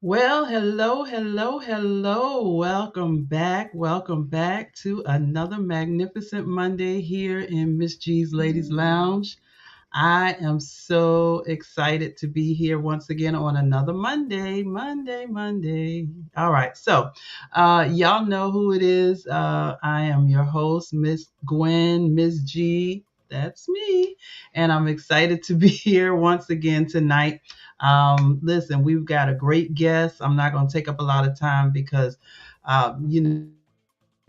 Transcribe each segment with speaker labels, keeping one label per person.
Speaker 1: Well, hello, hello, hello. Welcome back to another magnificent Monday here in Miss G's Ladies Lounge. I am so excited to be here once again on another Monday. All right, so y'all know who it is. I am your host, Miss Gwen, Miss G. That's me, and I'm excited to be here once again tonight. Listen, we've got a great guest. I'm not going to take up a lot of time because, you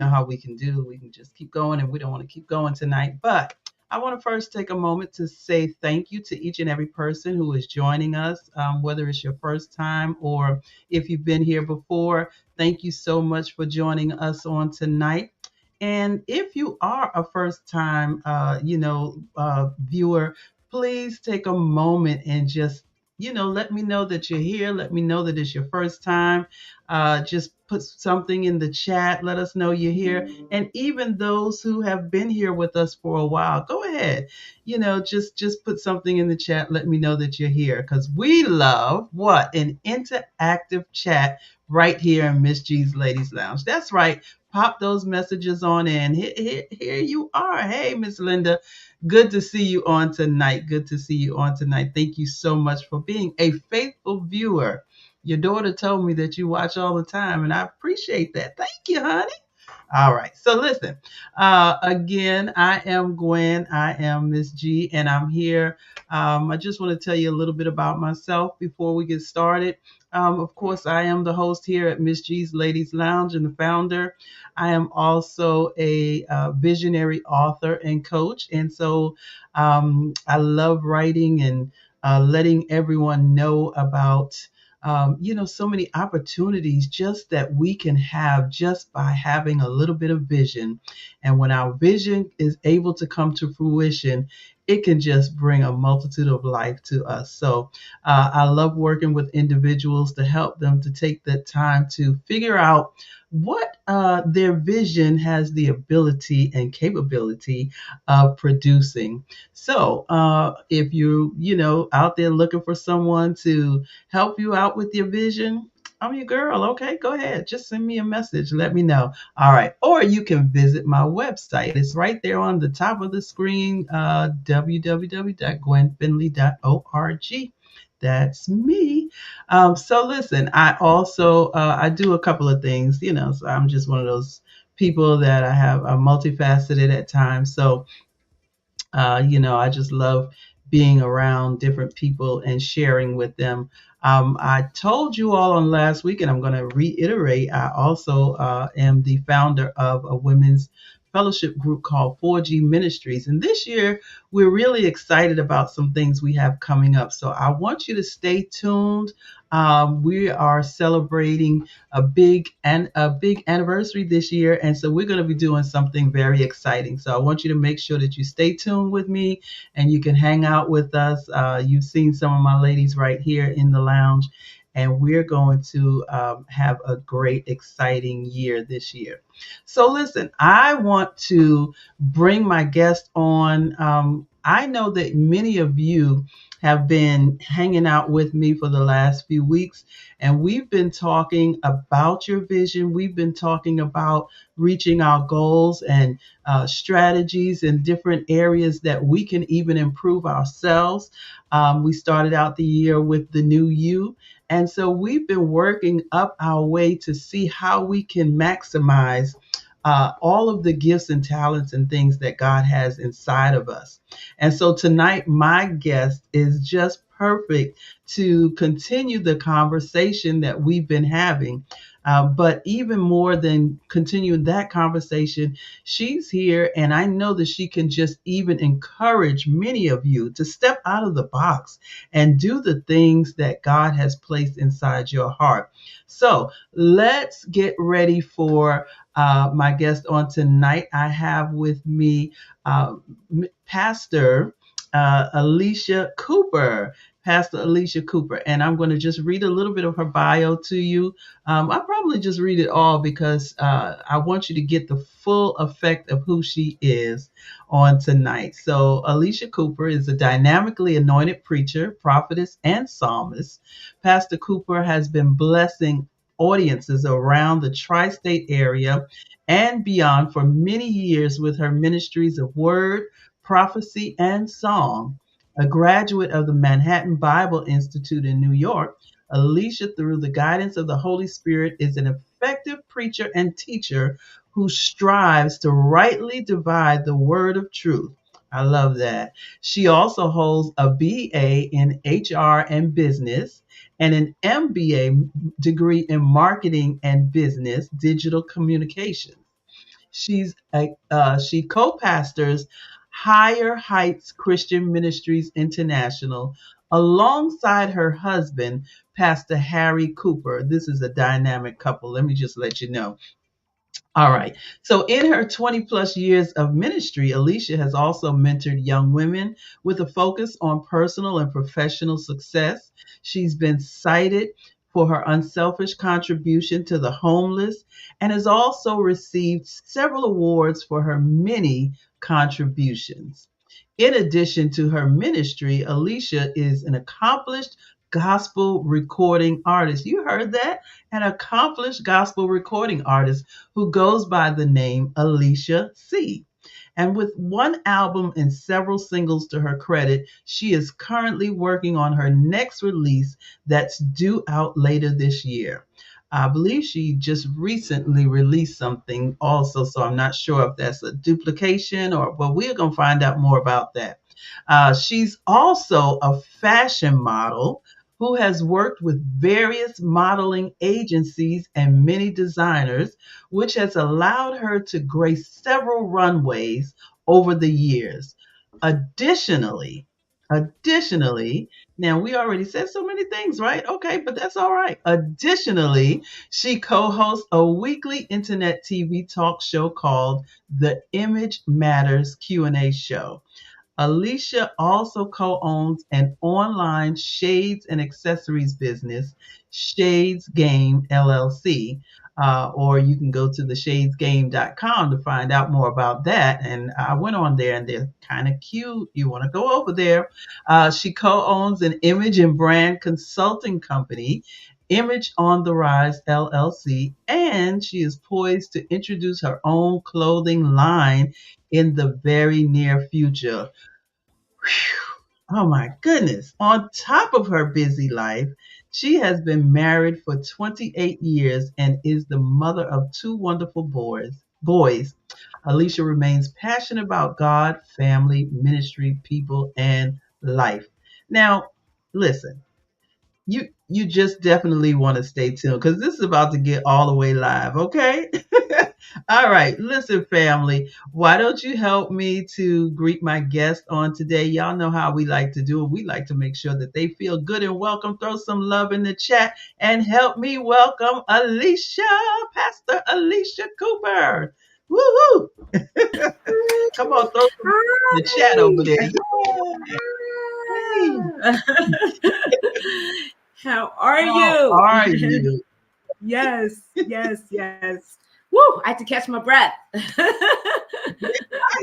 Speaker 1: know how we can do. We can just keep going, and we don't want to keep going tonight. But I want to first take a moment to say thank you to each and every person who is joining us, whether it's your first time or if you've been here before. Thank you so much for joining us on tonight. And if you are a first time, viewer, please take a moment and just let me know that you're here. Let me know that it's your first time. Just put something in the chat. Let us know you're here. And even those who have been here with us for a while, go ahead. Just put something in the chat. Let me know that you're here because we love what? An interactive chat right here in Miss G's Ladies Lounge. That's right. Pop those messages on in. Here you are. Hey, Miss Linda. Good to see you on tonight. Thank you so much for being a faithful viewer. Your daughter told me that you watch all the time, and I appreciate that. Thank you, honey. All right. So listen, again, I am Gwen. I am Miss G, and I'm here. I just want to tell you a little bit about myself before we get started. Of course, I am the host here at Miss G's Ladies Lounge and the founder. I am also a visionary author and coach. And so I love writing and letting everyone know about so many opportunities just that we can have just by having a little bit of vision. And when our vision is able to come to fruition, it can just bring a multitude of life to us. So I love working with individuals to help them to take the time to figure out what their vision has the ability and capability of producing. So if you out there looking for someone to help you out with your vision, I'm your girl. Okay, go ahead. Just send me a message. Let me know. All right. Or you can visit my website. It's right there on the top of the screen, www.gwenfinley.org. That's me. So listen, I also, I do a couple of things, so I'm just one of those people that I have multifaceted at times. So, I just love being around different people and sharing with them. I told you all on last week, and I'm going to reiterate, I also am the founder of a women's fellowship group called 4G Ministries. And this year, we're really excited about some things we have coming up. So I want you to stay tuned. We are celebrating a big anniversary this year, and so we're going to be doing something very exciting. So I want you to make sure that you stay tuned with me, and you can hang out with us. You've seen some of my ladies right here in the lounge, and we're going to have a great, exciting year this year. So listen, I want to bring my guest on. I know that many of you have been hanging out with me for the last few weeks, and we've been talking about your vision. We've been talking about reaching our goals and strategies in different areas that we can even improve ourselves. We started out the year with the new you. And so we've been working up our way to see how we can maximize all of the gifts and talents and things that God has inside of us. And so tonight, my guest is just perfect to continue the conversation that we've been having. But even more than continuing that conversation, she's here, and I know that she can just even encourage many of you to step out of the box and do the things that God has placed inside your heart. So let's get ready for my guest on tonight. I have with me Pastor Alicia Cooper. Pastor Alicia Cooper, and I'm going to just read a little bit of her bio to you. I'll probably just read it all because I want you to get the full effect of who she is on tonight. So Alicia Cooper is a dynamically anointed preacher, prophetess, and psalmist. Pastor Cooper has been blessing audiences around the tri-state area and beyond for many years with her ministries of word, prophecy, and song. A graduate of the Manhattan Bible Institute in New York, Alicia, through the guidance of the Holy Spirit, is an effective preacher and teacher who strives to rightly divide the word of truth. I love that. She also holds a BA in HR and business and an MBA degree in marketing and business digital communications. She co-pastors Higher Heights Christian Ministries International alongside her husband, Pastor Harry Cooper. This is a dynamic couple. Let me just let you know. All right. So, in her 20 plus years of ministry, Alicia has also mentored young women with a focus on personal and professional success. She's been cited for her unselfish contribution to the homeless and has also received several awards for her many contributions. In addition to her ministry, Alicia is an accomplished gospel recording artist. You heard that? An accomplished gospel recording artist who goes by the name Alicia C. And with one album and several singles to her credit, she is currently working on her next release that's due out later this year. I believe she just recently released something also, so I'm not sure if that's a duplication but we're going to find out more about that. She's also a fashion model who has worked with various modeling agencies and many designers, which has allowed her to grace several runways over the years. Additionally, additionally, now we already said so many things, right? Okay, but that's all right. Additionally, she co-hosts a weekly internet TV talk show called The Image Matters Q&A Show. Alicia also co-owns an online shades and accessories business, Shades Game LLC. Or you can go to theshadesgame.com to find out more about that. And I went on there and they're kind of cute. You want to go over there. She co-owns an image and brand consulting company, Image on the Rise LLC, and she is poised to introduce her own clothing line in the very near future. Whew. Oh my goodness. On top of her busy life, she has been married for 28 years and is the mother of two wonderful boys. Alicia remains passionate about God, family, ministry, people, and life. Now, listen, you just definitely want to stay tuned because this is about to get all the way live, okay? All right, listen, family. Why don't you help me to greet my guest on today? Y'all know how we like to do it. We like to make sure that they feel good and welcome. Throw some love in the chat and help me welcome Alicia, Pastor Alicia Cooper. Woo hoo! Come on, throw some in the chat over there.
Speaker 2: Hi.
Speaker 1: Yay!
Speaker 2: How are
Speaker 1: How
Speaker 2: you?
Speaker 1: are you?
Speaker 2: Yes, yes, yes. Woo! I had to catch my breath.
Speaker 1: I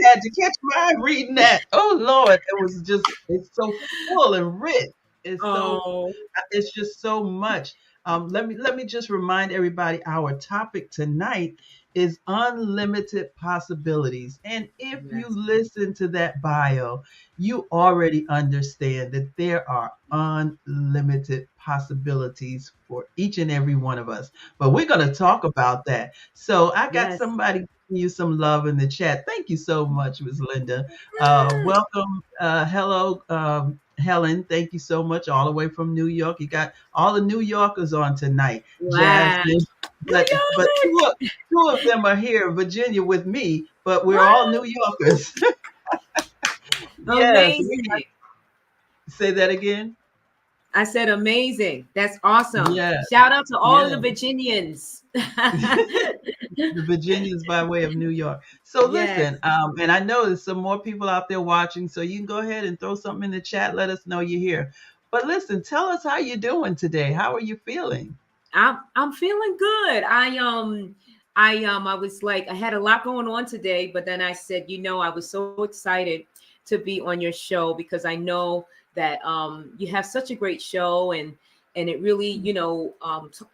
Speaker 1: had to catch mine reading that. Oh Lord, it was just it's so full and rich. It's so
Speaker 2: Oh,
Speaker 1: it's just so much. Let me just remind everybody our topic tonight is unlimited possibilities. And if you
Speaker 2: yes,
Speaker 1: listen to that bio, you already understand that there are unlimited possibilities for each and every one of us. But we're going to talk about that. So I got
Speaker 2: yes.
Speaker 1: somebody giving you some love in the chat. Thank you so much, Ms. Linda. Welcome. Hello, Helen. Thank you so much, all the way from New York. You got all the New Yorkers on tonight.
Speaker 2: Wow.
Speaker 1: Jasmine,
Speaker 2: New
Speaker 1: but
Speaker 2: York.
Speaker 1: two of them are here in Virginia with me, but we're all
Speaker 2: What?
Speaker 1: New Yorkers. Yes, we
Speaker 2: Amazing.
Speaker 1: say that again.
Speaker 2: I said amazing. That's awesome.
Speaker 1: Yeah,
Speaker 2: Shout out to all
Speaker 1: yeah.
Speaker 2: the Virginians.
Speaker 1: The Virginians by way of New York. So
Speaker 2: Yes.
Speaker 1: listen, and I know there's some more people out there watching, so you can go ahead and throw something in the chat. Let us know you're here. But listen, tell us how you're doing today. How are you feeling?
Speaker 2: I'm feeling good. I was like I had a lot going on today, but then I said, I was so excited to be on your show because I know that you have such a great show and it really,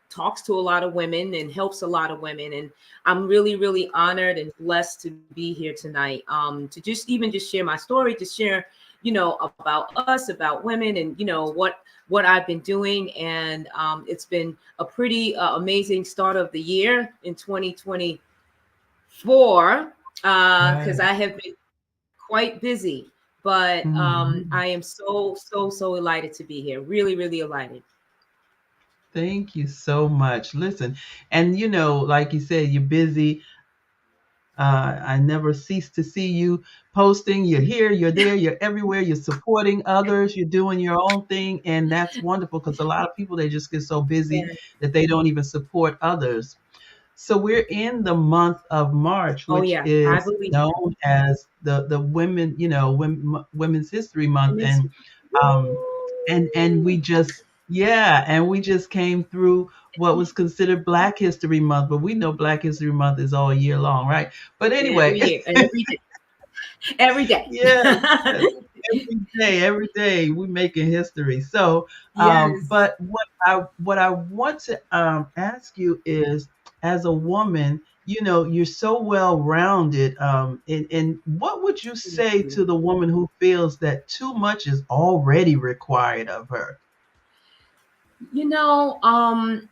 Speaker 2: talks to a lot of women and helps a lot of women. And I'm really, really honored and blessed to be here tonight. To just even just share my story, to share, about us, about women, and what I've been doing. And it's been a pretty amazing start of the year in 2024 because
Speaker 1: Right.
Speaker 2: I have been quite busy. But I am
Speaker 1: Mhm.
Speaker 2: so delighted to be here. Really, really delighted.
Speaker 1: Thank you so much. Listen, and like you said, you're busy. I never cease to see you posting. You're here, you're there, you're everywhere. You're supporting others. You're doing your own thing, and that's wonderful because a lot of people they just get so busy
Speaker 2: Yeah.
Speaker 1: that they don't even support others. So we're in the month of March,
Speaker 2: Oh
Speaker 1: which
Speaker 2: yeah, I
Speaker 1: is
Speaker 2: believe that.
Speaker 1: known as the women, Women's History Month,
Speaker 2: Women's.
Speaker 1: um, and
Speaker 2: Woo!
Speaker 1: we just came through what was considered Black History Month, but we know Black History Month is all year long, right? But
Speaker 2: Every
Speaker 1: anyway,
Speaker 2: year, every day, every day.
Speaker 1: yes, yes. Every day we making history. So,
Speaker 2: Yes.
Speaker 1: but what I want to ask you is, as a woman, you're so well rounded. And what would you
Speaker 2: Thank
Speaker 1: say
Speaker 2: you.
Speaker 1: to the woman who feels that too much is already required of her?
Speaker 2: You know, um,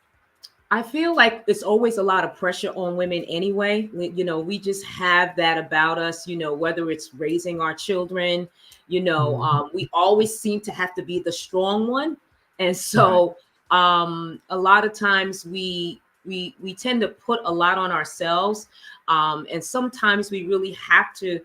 Speaker 2: I feel like it's always a lot of pressure on women anyway. We just have that about us, whether it's raising our children,
Speaker 1: Mhm.
Speaker 2: we always seem to have to be the strong one. And
Speaker 1: Right.
Speaker 2: so a lot of times we tend to put a lot on ourselves. And sometimes we really have to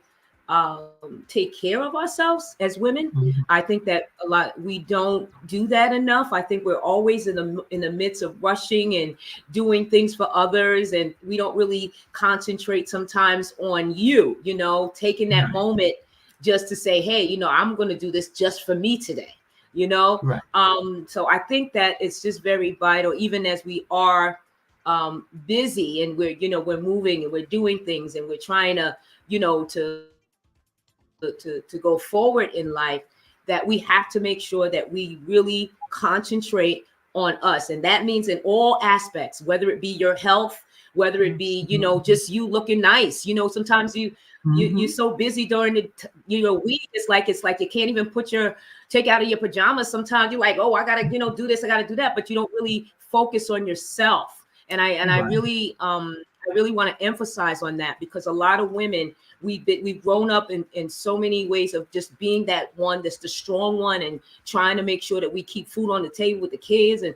Speaker 2: take care of ourselves as women.
Speaker 1: Mhm.
Speaker 2: I think that a lot we don't do that enough. I think we're always in the midst of rushing and doing things for others, and we don't really concentrate sometimes on taking that
Speaker 1: Right.
Speaker 2: moment just to say, hey, I'm going to do this just for me today.
Speaker 1: Right.
Speaker 2: So I think that it's just very vital, even as we are busy and we're moving and we're doing things and we're trying to to go forward in life, that we have to make sure that we really concentrate on us. And that means in all aspects, whether it be your health, whether it be
Speaker 1: Absolutely.
Speaker 2: just you looking nice. Sometimes you're
Speaker 1: Hmm.
Speaker 2: so busy during the week. It's like you can't even take out of your pajamas. Sometimes you're like, oh, I gotta do this, I gotta do that, but you don't really focus on yourself. And I
Speaker 1: Right.
Speaker 2: really I really want to emphasize on that, because a lot of women, we've grown up in so many ways of just being that one that's the strong one, and trying to make sure that we keep food on the table with the kids, and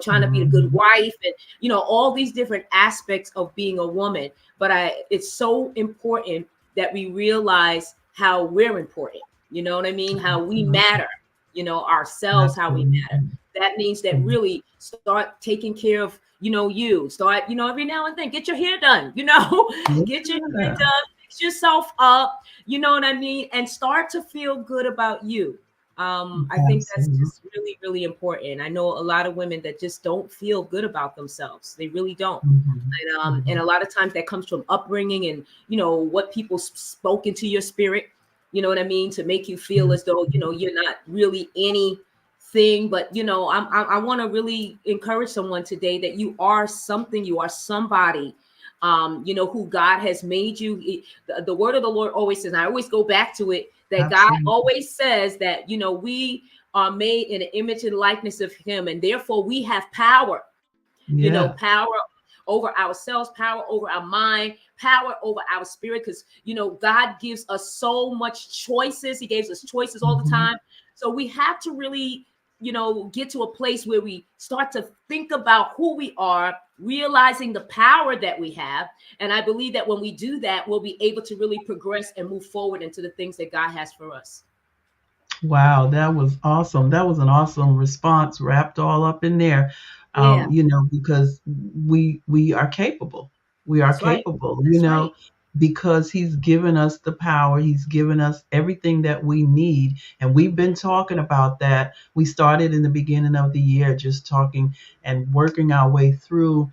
Speaker 2: trying to be a good
Speaker 1: Mhm.
Speaker 2: wife, and all these different aspects of being a woman. But it's so important that we realize how we're important. You know what I mean? How we
Speaker 1: Absolutely.
Speaker 2: matter. Ourselves, how we matter.
Speaker 1: Absolutely.
Speaker 2: That means that
Speaker 1: Mhm.
Speaker 2: really start taking care of you. Start, every now and then get your hair done. Get your hair
Speaker 1: Yeah.
Speaker 2: done, fix yourself up. You know what I mean? And start to feel good about you. I think that's
Speaker 1: Absolutely.
Speaker 2: just really, really important. I know a lot of women that just don't feel good about themselves. They really don't.
Speaker 1: Mhm.
Speaker 2: And a
Speaker 1: Mhm.
Speaker 2: lot of times that comes from upbringing, and what people spoke into your spirit. You know what I mean? To make you feel as though
Speaker 1: Mhm.
Speaker 2: you're not really anything. But I want to really encourage someone today that you are something. You are somebody. Who God has made you. The word of the Lord always says, and I always go back to it, that God
Speaker 1: Absolutely.
Speaker 2: always says that we are made in the image and likeness of Him, and therefore we have power.
Speaker 1: Yeah.
Speaker 2: Power over ourselves, power over our mind, power over our spirit. Because God gives us so much choices. He gives us choices all the
Speaker 1: Mhm.
Speaker 2: time. So we have to really get to a place where we start to think about who we are, realizing the power that we have. And I believe that when we do that, we'll be able to really progress and move forward into the things that God has for us.
Speaker 1: Wow, that was awesome. That was an awesome response, wrapped all up in there.
Speaker 2: Yeah,
Speaker 1: Because we are capable. We are
Speaker 2: that's right.
Speaker 1: capable,
Speaker 2: That's right.
Speaker 1: because he's given us the power. He's given us everything that we need. And we've been talking about that. We started in the beginning of the year just talking and working our way through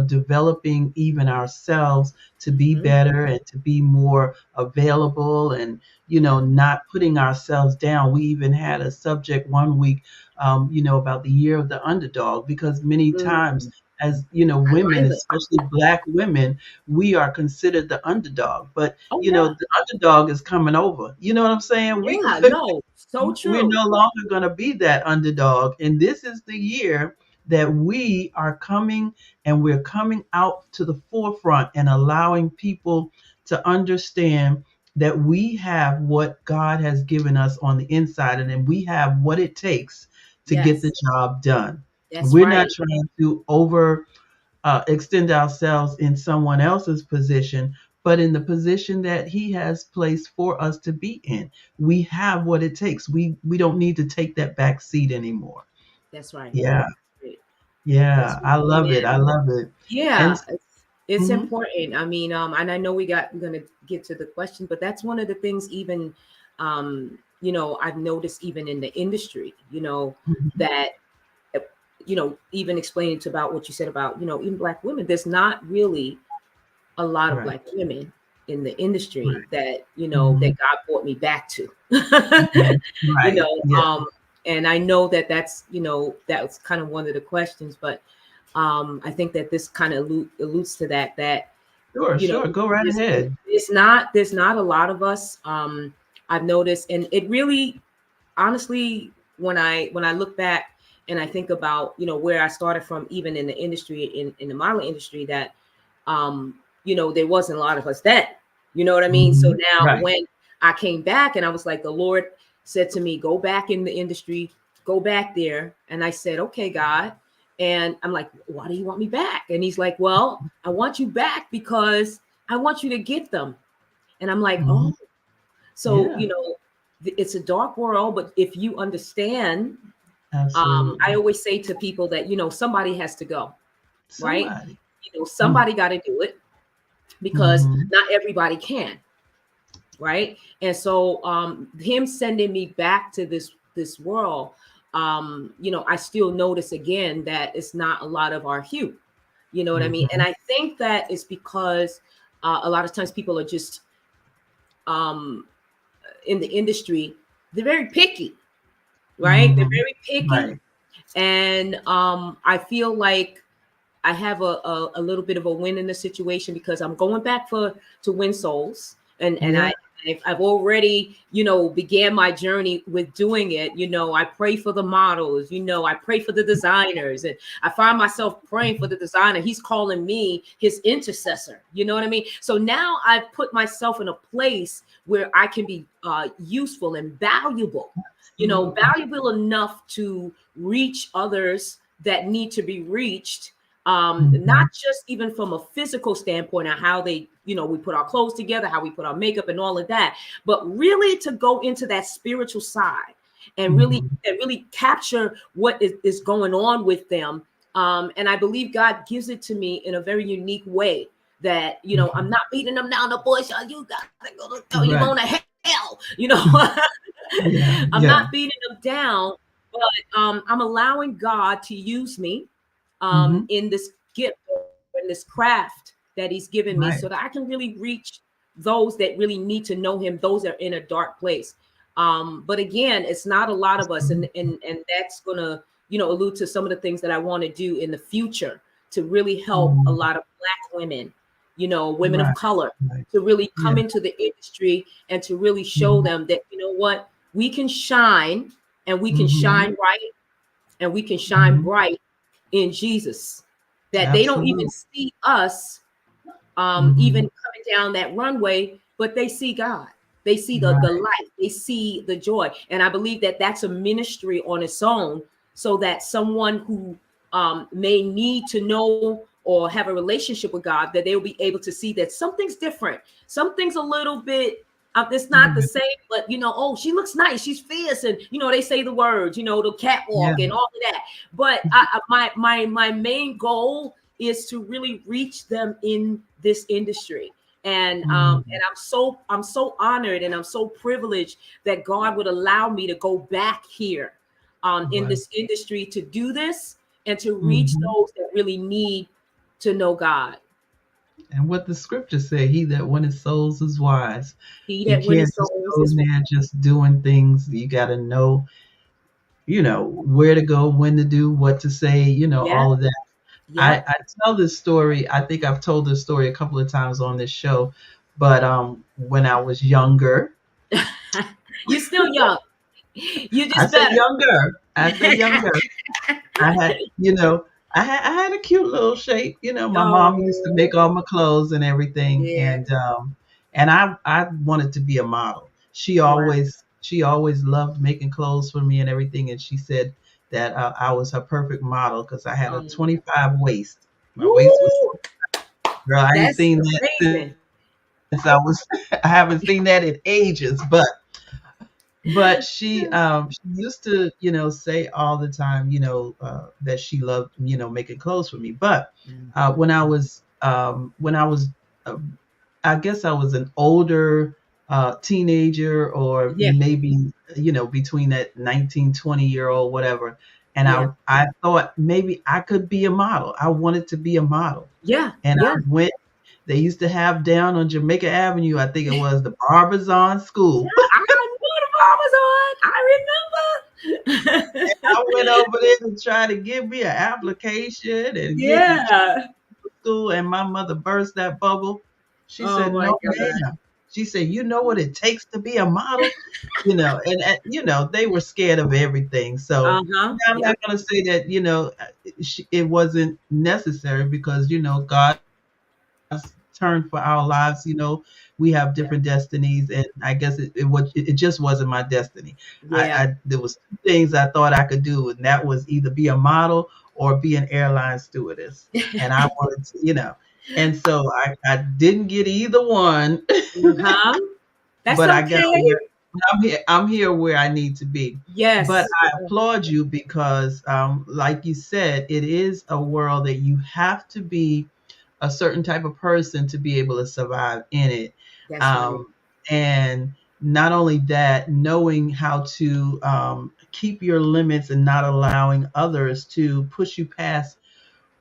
Speaker 1: developing even ourselves to be
Speaker 2: Mhm.
Speaker 1: better and to be more available, and not putting ourselves down. We even had a subject one week, about the year of the underdog, because many times,
Speaker 2: Mm,
Speaker 1: as
Speaker 2: I
Speaker 1: women,
Speaker 2: like it.
Speaker 1: especially Black women, we are considered the underdog. But
Speaker 2: Oh yeah.
Speaker 1: the underdog is coming over. You know what I'm saying?
Speaker 2: Yeah, no, so
Speaker 1: We're
Speaker 2: true.
Speaker 1: no longer going to be that underdog. And this is the year that we are coming, and we're coming out to the forefront and allowing people to understand that we have what God has given us on the inside, and then we have what it takes to get the
Speaker 2: Yes,
Speaker 1: job done.
Speaker 2: that's
Speaker 1: We're not
Speaker 2: right.
Speaker 1: trying to over extend ourselves in someone else's position, but in the position that He has placed for us to be in. We have what it takes. We don't need to take that back seat anymore.
Speaker 2: That's right.
Speaker 1: Yeah,
Speaker 2: That's
Speaker 1: yeah,
Speaker 2: right.
Speaker 1: I love it.
Speaker 2: Amen.
Speaker 1: I love it. And
Speaker 2: Yeah, it's
Speaker 1: mhm,
Speaker 2: important. I mean, and I know we're gonna get to the question, but that's one of the things. Even, I've noticed even in the industry,
Speaker 1: mhm,
Speaker 2: that uh, even explaining to about what you said about even Black women. There's not really a lot of
Speaker 1: right,
Speaker 2: Black women in the industry
Speaker 1: right,
Speaker 2: that
Speaker 1: mhm,
Speaker 2: God brought me back to.
Speaker 1: mhm,
Speaker 2: you
Speaker 1: right,
Speaker 2: know
Speaker 1: yeah,
Speaker 2: um and I know that that's kind of one of the questions, but I think that this kind of alludes to that
Speaker 1: sure,
Speaker 2: you know
Speaker 1: sure, go right
Speaker 2: there's,
Speaker 1: ahead.
Speaker 2: there's not a lot of us. I've noticed, and it really, honestly, when I look back and I think about where I started from, even in the industry, in the modeling industry, that there wasn't a lot of us then. You know what I mean? So
Speaker 1: Mhm,
Speaker 2: now
Speaker 1: right,
Speaker 2: when I came back, and I was like, the Lord said to me, go back in the industry, go back there. And I said, okay, God. And I'm like, why do you want me back? And He's like, well, I want you back because I want you to get them. And I'm like,
Speaker 1: mhm,
Speaker 2: oh, so
Speaker 1: yeah,
Speaker 2: it's a dark world, but if you understand, I
Speaker 1: absolutely.
Speaker 2: always say to people that somebody has to go, right?
Speaker 1: Somebody. Mm,
Speaker 2: Somebody got to do it, because
Speaker 1: mhm,
Speaker 2: not everybody can, right? And so him sending me back to this world, I still notice again that it's not a lot of our hue. You know what I mean? And
Speaker 1: mhm,
Speaker 2: I think that is because a lot of times people are just um in the industry, they're very picky, right? They're
Speaker 1: mhm,
Speaker 2: very picky.
Speaker 1: right,
Speaker 2: And I feel like I have a little bit of a win in the situation, because I'm going back to win souls, and I
Speaker 1: yeah,
Speaker 2: I've already, began my journey with doing it. I pray for the models, I pray for the designers, and I find myself praying for the designer. He's calling me his intercessor. You know what I mean? So now I've put myself in a place where I can be useful and valuable, valuable enough to reach others that need to be reached. Not just even from a physical standpoint of how they, we put our clothes together, how we put our makeup and all of that, but really to go into that spiritual side and really capture what is going on with them. And I believe God gives it to me in a very unique way that, I'm not beating them down the bush. Oh, you got to go, you're going to hell,
Speaker 1: Yeah,
Speaker 2: I'm
Speaker 1: yeah.
Speaker 2: not beating them down, but I'm allowing God to use me
Speaker 1: Hmm.
Speaker 2: in this gift or in this craft that he's given me,
Speaker 1: Right.
Speaker 2: so that I can really reach those that really need to know him, those that are in a dark place. But again, it's not a lot of us, and that's gonna, allude to some of the things that I want to do in the future to really help a
Speaker 1: Mhm.
Speaker 2: lot of Black women, women of
Speaker 1: Right.
Speaker 2: color,
Speaker 1: Right.
Speaker 2: to really
Speaker 1: Yeah.
Speaker 2: come into the industry and to really show
Speaker 1: Mhm.
Speaker 2: them that, what, we can shine, and we can
Speaker 1: Mhm.
Speaker 2: shine right, and we can shine
Speaker 1: Mhm.
Speaker 2: bright in Jesus, that they don't even
Speaker 1: Absolutely.
Speaker 2: see us even
Speaker 1: Mhm.
Speaker 2: coming down that runway, but they see God. They see the
Speaker 1: Right.
Speaker 2: light. They see the joy. And I believe that that's a ministry on its own, so that someone who may need to know or have a relationship with God, that they'll be able to see that something's different. Something's a little bit, it's not the
Speaker 1: Right.
Speaker 2: same, but, oh, she looks nice. She's fierce. And, they say the words, the
Speaker 1: Yeah.
Speaker 2: catwalk and all of that. But my main goal is to really reach them in this industry. And
Speaker 1: Mhm.
Speaker 2: I'm so honored, and I'm so privileged that God would allow me to go back here in
Speaker 1: Right.
Speaker 2: this industry to do this and to reach
Speaker 1: Mhm.
Speaker 2: those that really need to know God.
Speaker 1: And what the scriptures say, he that winneth souls is wise.
Speaker 2: He
Speaker 1: You
Speaker 2: that winneth
Speaker 1: can't just
Speaker 2: souls
Speaker 1: go in
Speaker 2: is one.
Speaker 1: there just doing things. You got to know, where to go, when to do, what to say,
Speaker 2: Yeah.
Speaker 1: all of that. I,
Speaker 2: Yep.
Speaker 1: I tell this story. I think I've told this story a couple of times on this show, but when I was younger,
Speaker 2: You're still young. You
Speaker 1: I
Speaker 2: just
Speaker 1: say
Speaker 2: better.
Speaker 1: younger. I say younger. I had, I had a cute little shape. My mom used to
Speaker 2: Oh,
Speaker 1: make all my clothes and everything,
Speaker 2: yeah.
Speaker 1: and I wanted to be a model.
Speaker 2: Wow.
Speaker 1: She always loved making clothes for me and everything, and she said that I was her perfect model because I had a
Speaker 2: Um,
Speaker 1: 25 waist. My waist was,
Speaker 2: woo,
Speaker 1: girl, I ain't
Speaker 2: that's
Speaker 1: seen that since
Speaker 2: amazing.
Speaker 1: I was. I haven't seen that in ages, but she used to say all the time that she loved making clothes for me. But
Speaker 2: Mhm.
Speaker 1: when I was uh, I guess I was an older teenager, or
Speaker 2: Yeah.
Speaker 1: maybe between that 19-20 year old, whatever, and
Speaker 2: Yeah.
Speaker 1: I thought maybe I could be a model. I wanted to be a model,
Speaker 2: Yeah.
Speaker 1: and
Speaker 2: Yeah.
Speaker 1: I went. They used to have down on Jamaica Avenue, I think it was, the Barbizon
Speaker 2: Yeah,
Speaker 1: School.
Speaker 2: I know the bar was on. I remember.
Speaker 1: I went over there to try to give me an application and get in
Speaker 2: Yeah.
Speaker 1: school, and my mother burst that bubble. She
Speaker 2: Oh
Speaker 1: said,
Speaker 2: my
Speaker 1: "No,
Speaker 2: God.
Speaker 1: ma'am." She said, "You know what it takes to be a model?" And they were scared of everything. So
Speaker 2: Uh-huh.
Speaker 1: I'm not
Speaker 2: Yep.
Speaker 1: going to say that it wasn't necessary, because God's turn for our lives. We have different destinies, and I guess it just wasn't my destiny.
Speaker 2: Yeah.
Speaker 1: There was two things I thought I could do, and that was either be a model or be an airline stewardess. And I wanted to, and so I didn't get either one,
Speaker 2: Uh-huh. That's
Speaker 1: but I guess
Speaker 2: okay.
Speaker 1: I'm here where I need to be. But
Speaker 2: Yes.
Speaker 1: I applaud you because, like you said, it is a world that you have to be a certain type of person to be able to survive in it.
Speaker 2: That's right.
Speaker 1: And not only that, knowing how to keep your limits and not allowing others to push you past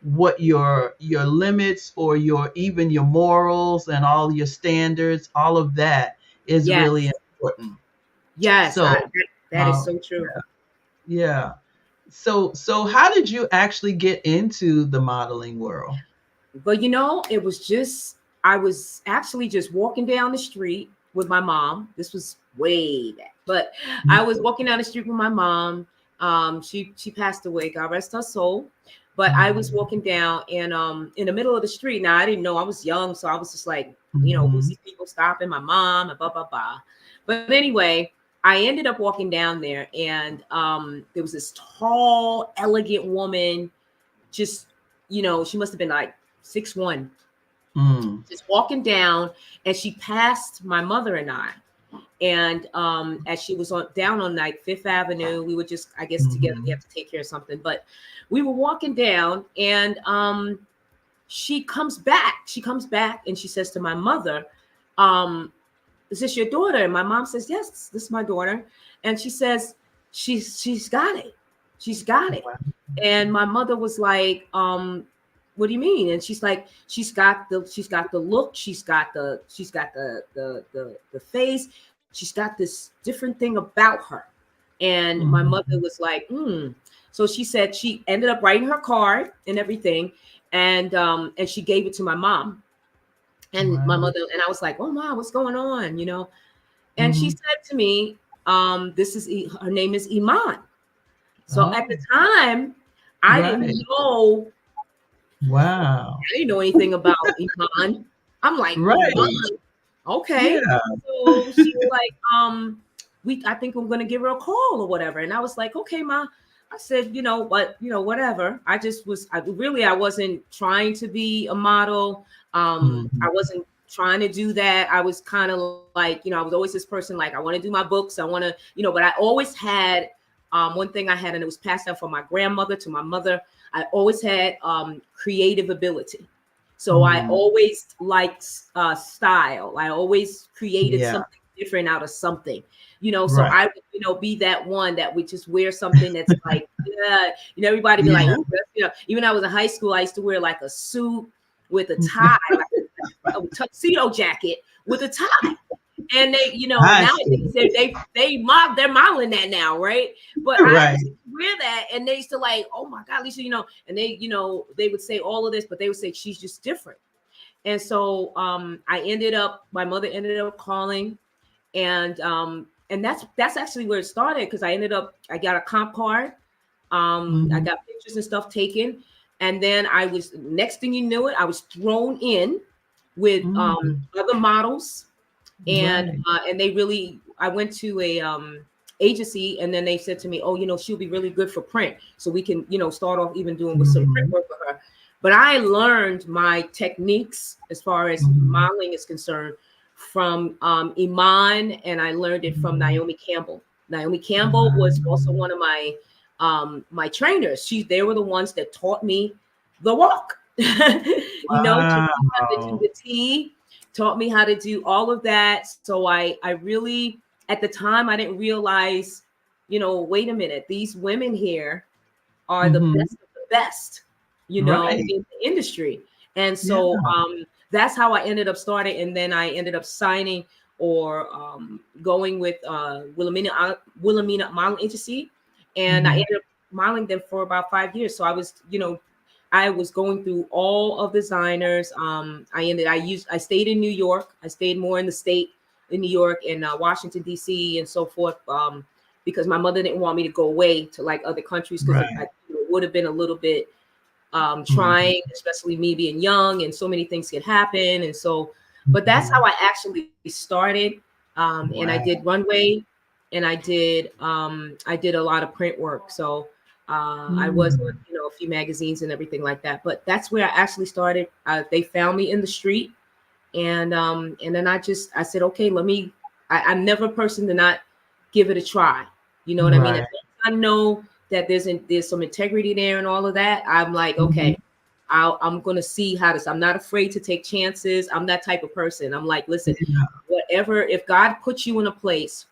Speaker 1: what your limits, or your morals and all your standards, all of that is really
Speaker 2: Yes.
Speaker 1: important.
Speaker 2: Yes.
Speaker 1: So
Speaker 2: That is
Speaker 1: uh,
Speaker 2: so true.
Speaker 1: yeah. So how did you actually get into the modeling world?
Speaker 2: But it was just, I was actually just walking down the street. with my mom. This was way back, but I was walking down the street with my mom. She passed away, God rest her soul. But I was walking down, and in the middle of the street. Now I didn't know, I was young, so I was just like, who's these people stopping my mom and blah blah blah. But anyway, I ended up walking down there, and there was this tall, elegant woman. Just she must have been like 6'1", just walking down, and she passed my mother and I. And as she was down on like Fifth Avenue, we were just, I guess, together. We have to take care of something, but we were walking down, and she comes back. She comes back, and she says to my mother, "Is this your daughter?" And my mom says, "Yes, this is my daughter." And she says, "She's got it. She's got it." And my mother was like, "What do you mean?" And she's like, she's got the look, she's got the face, she's got this different thing about her. And my mother was like, So she said she ended up writing her card and everything, and she gave it to my mom. And my mother, and I was like, "Oh, Mom, what's going on?" And she said to me, her name is Iman. So at the time, I didn't know.
Speaker 1: Wow.
Speaker 2: I didn't know anything about Iman. I'm like, Iman, okay.
Speaker 1: Yeah.
Speaker 2: So she was like, I think I'm gonna give her a call or whatever. And I was like, okay, Ma. I said, whatever. I wasn't trying to be a model. I wasn't trying to do that. I was kind of like, I was always this person, like, I want to do my books. I want to, but I always had one thing I had, and it was passed down from my grandmother to my mother. I always had creative ability. So I always liked style. I always created something different out of something, so I would, be that one that would just wear something that's like, everybody be like, ooh, even I was in high school, I used to wear like a suit with a tie, like a tuxedo jacket with a tie. And they, nowadays they're modeling that now, right? But I used to wear that, and they used to like, oh my God, Alicia, and they, they would say all of this, but they would say she's just different. And so my mother ended up calling, and that's actually where it started, because I got a comp card, I got pictures and stuff taken, and then next thing you knew it, I was thrown in with other models. And I went to a agency, and then they said to me, oh, she'll be really good for print, so we can start off even doing with some print work for her. But I learned my techniques as far as modeling is concerned from Iman, and I learned it from Naomi Campbell. Naomi Campbell was also one of my my trainers. They were the ones that taught me the walk. Taught me how to do the T, taught me how to do all of that. So I really, at the time, I didn't realize, wait a minute, these women here are the best of the best, in the industry. And so that's how I ended up starting. And then I ended up signing or going with Wilhelmina Modeling Agency. And I ended up modeling them for about 5 years. So I was, I was going through all of designers. I stayed in New York. I stayed more in the state in New York and Washington, D.C. and so forth, because my mother didn't want me to go away to like other countries, because it would have been a little bit trying, especially me being young, and so many things could happen. And so, but that's how I actually started. And I did runway, and I did a lot of print work. So I was on, a few magazines and everything like that. But that's where I actually started. They found me in the street, and then I said, okay, I'm never a person to not give it a try. You know what I mean? If I know that there's some integrity there and all of that, I'm like, okay, I'm gonna see how this. I'm not afraid to take chances. I'm that type of person. I'm like, listen, whatever. If God puts you in a place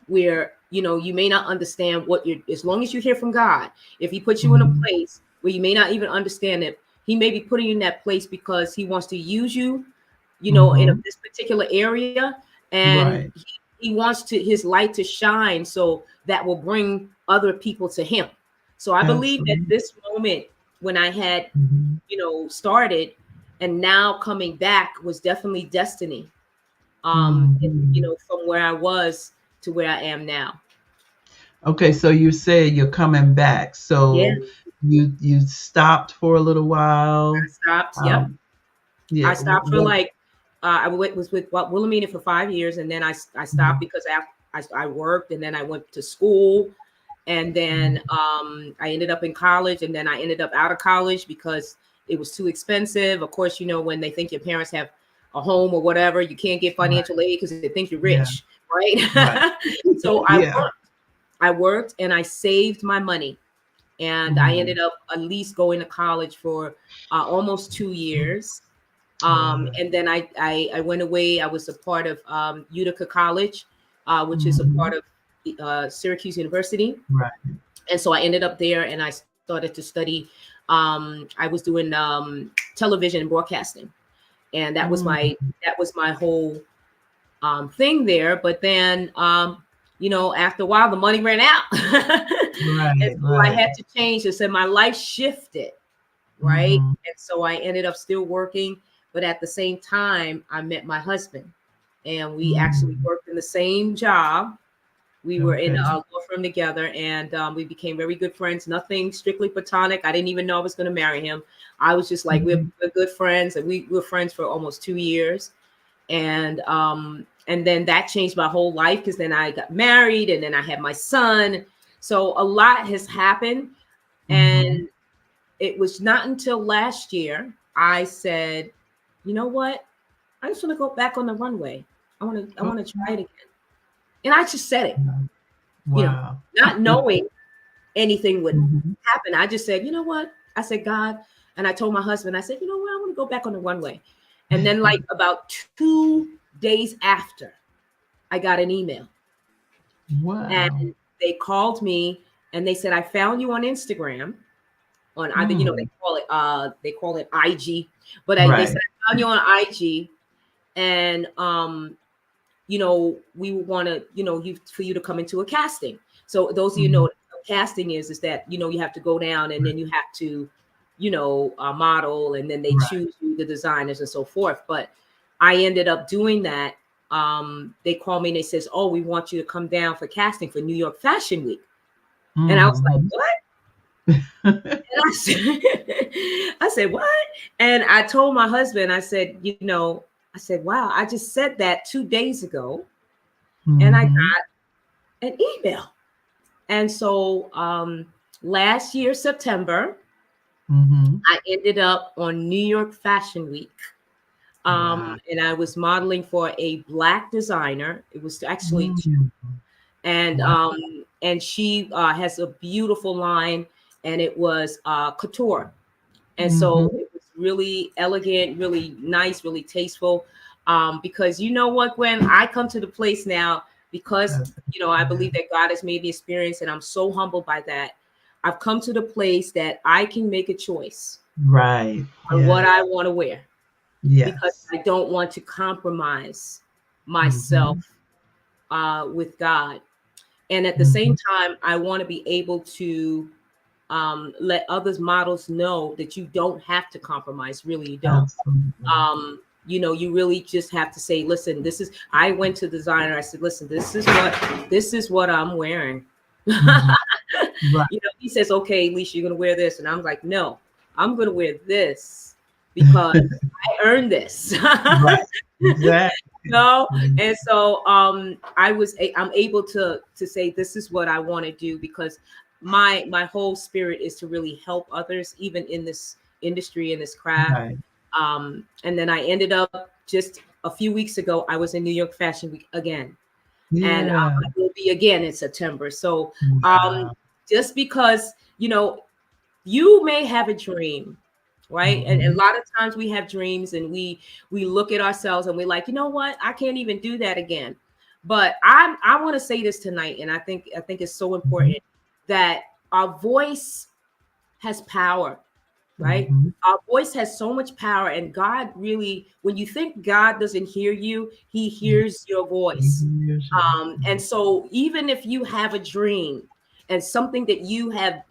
Speaker 2: where you may not understand as long as you hear from God, if he puts you in a place where you may not even understand it, he may be putting you in that place because he wants to use you, in this particular area, and he wants his light to shine, so that will bring other people to him. So I believe that this moment when I had, started and now coming back was definitely destiny.
Speaker 1: Mhm.
Speaker 2: from where I was to where I am now.
Speaker 1: Okay, so you say you're coming back.
Speaker 2: Yeah,
Speaker 1: So you stopped for a little
Speaker 2: I
Speaker 1: while.
Speaker 2: stopped. Yep.
Speaker 1: Um, yeah.
Speaker 2: I stopped for like was with Wilhelmina for 5 years, and then I stopped because I worked, and then I went to school, and then I ended up in college, and then I ended up out of college because it was too expensive. Of course, when they think your parents have a home or whatever, you can't get
Speaker 1: Right.
Speaker 2: financial aid because they think you're
Speaker 1: Yeah.
Speaker 2: rich, right?
Speaker 1: Right.
Speaker 2: So
Speaker 1: Yeah.
Speaker 2: I worked, and I saved my money, and I
Speaker 1: Mhm.
Speaker 2: ended up at least going to college for almost 2 years.
Speaker 1: Wow.
Speaker 2: And then I went away. I was a part of Utica College, which is a part
Speaker 1: Mhm.
Speaker 2: of Syracuse University.
Speaker 1: Right.
Speaker 2: And so I ended up there, and I started to study. I was doing television and broadcasting, and
Speaker 1: Mm.
Speaker 2: that was my whole thing there. But then, after a while, the money ran out, and
Speaker 1: Right.
Speaker 2: so I
Speaker 1: Right.
Speaker 2: had to change. I said my life shifted, right?
Speaker 1: Mhm.
Speaker 2: And so I ended up still working, but at the same time, I met my husband, and we actually
Speaker 1: Mhm.
Speaker 2: worked in the same job. We were in
Speaker 1: Okay.
Speaker 2: a law firm together, and we became very good friends. Nothing strictly platonic. I didn't even know I was going to marry him. I was just like,
Speaker 1: Mhm.
Speaker 2: we're good friends, and we were friends for almost 2 years. And then that changed my whole life because then I got married, and then I had my son. So a lot has happened,
Speaker 1: Mhm.
Speaker 2: and it was not until last year I said, you know what? I just want to go back on the runway. I want to try
Speaker 1: Okay.
Speaker 2: it again. And I just said it, you know,
Speaker 1: Wow.
Speaker 2: not knowing anything would
Speaker 1: Mhm.
Speaker 2: happen. I just said, you know what? I said, God, and I told my husband, I said, you know what? I want to go back on the runway. And then, like about 2 days after, I got an email, and
Speaker 1: Wow.
Speaker 2: they called me, and they said, I found you on Instagram, on either,
Speaker 1: Mm.
Speaker 2: they call it IG, but they
Speaker 1: Right.
Speaker 2: said, I found you on IG, and we want to, you for you to come into a casting. So those of you know
Speaker 1: Mhm.
Speaker 2: what casting is that you have to go down, and then you have to, model, and then they
Speaker 1: Right.
Speaker 2: choose you, the designers and so forth. But I ended up doing that. They called me, and they says, oh, we want you to come down for casting for New York Fashion Week. And I was like,
Speaker 1: Mhm.
Speaker 2: what? And I said, I said, what? And I told my husband, I said, I said, wow, I just said that 2 days ago, and I
Speaker 1: Mhm.
Speaker 2: got an email. And so last year, September,
Speaker 1: Mhm.
Speaker 2: I ended up on New York Fashion Week.
Speaker 1: Wow.
Speaker 2: And I was modeling for a black designer. It was actually two.
Speaker 1: Mm. Wow.
Speaker 2: And she has a beautiful line, and it was couture. And so
Speaker 1: Mhm.
Speaker 2: it was really elegant, really nice, really tasteful. Because you know what, Gwen, I come to the place now because,
Speaker 1: That's
Speaker 2: I
Speaker 1: yeah.
Speaker 2: believe that God has made the experience, and I'm so humbled by that. I've come to the place that I can make a choice
Speaker 1: Right.
Speaker 2: on what
Speaker 1: Yes.
Speaker 2: I want to wear because
Speaker 1: Yes.
Speaker 2: I don't want to compromise myself
Speaker 1: Mhm.
Speaker 2: with God. And at the same
Speaker 1: Mhm.
Speaker 2: time, I want to be able to let others models know that you don't have to compromise. Really, you don't.
Speaker 1: Absolutely.
Speaker 2: You really just have to say, listen, this is, I went to the designer, I said, listen, this is what I'm wearing.
Speaker 1: Mhm. Right.
Speaker 2: He says, okay, Alicia, you're gonna wear this. And I'm like, no, I'm gonna wear this because I earned this.
Speaker 1: Right. Exactly.
Speaker 2: No.
Speaker 1: Mhm.
Speaker 2: And so I'm able to say this is what I want to do because my whole spirit is to really help others, even in this industry, in this craft.
Speaker 1: Right.
Speaker 2: And then I ended up just a few weeks ago, I was in New York Fashion Week again, and
Speaker 1: Yeah.
Speaker 2: I will be again in September. So
Speaker 1: Wow.
Speaker 2: just because you may have a dream, right? And a
Speaker 1: Mhm.
Speaker 2: lot of times we have dreams, and we look at ourselves, and we're like, you know what, I can't even do that again. But I want to say this tonight, and I think it's so
Speaker 1: Mhm.
Speaker 2: important that our voice has power, right?
Speaker 1: Mhm.
Speaker 2: Our voice has so much power, and God really, when you think God doesn't hear you, He
Speaker 1: Yeah.
Speaker 2: hears your voice.
Speaker 1: Mhm. Usually.
Speaker 2: And so, even if you have a dream and something that you have,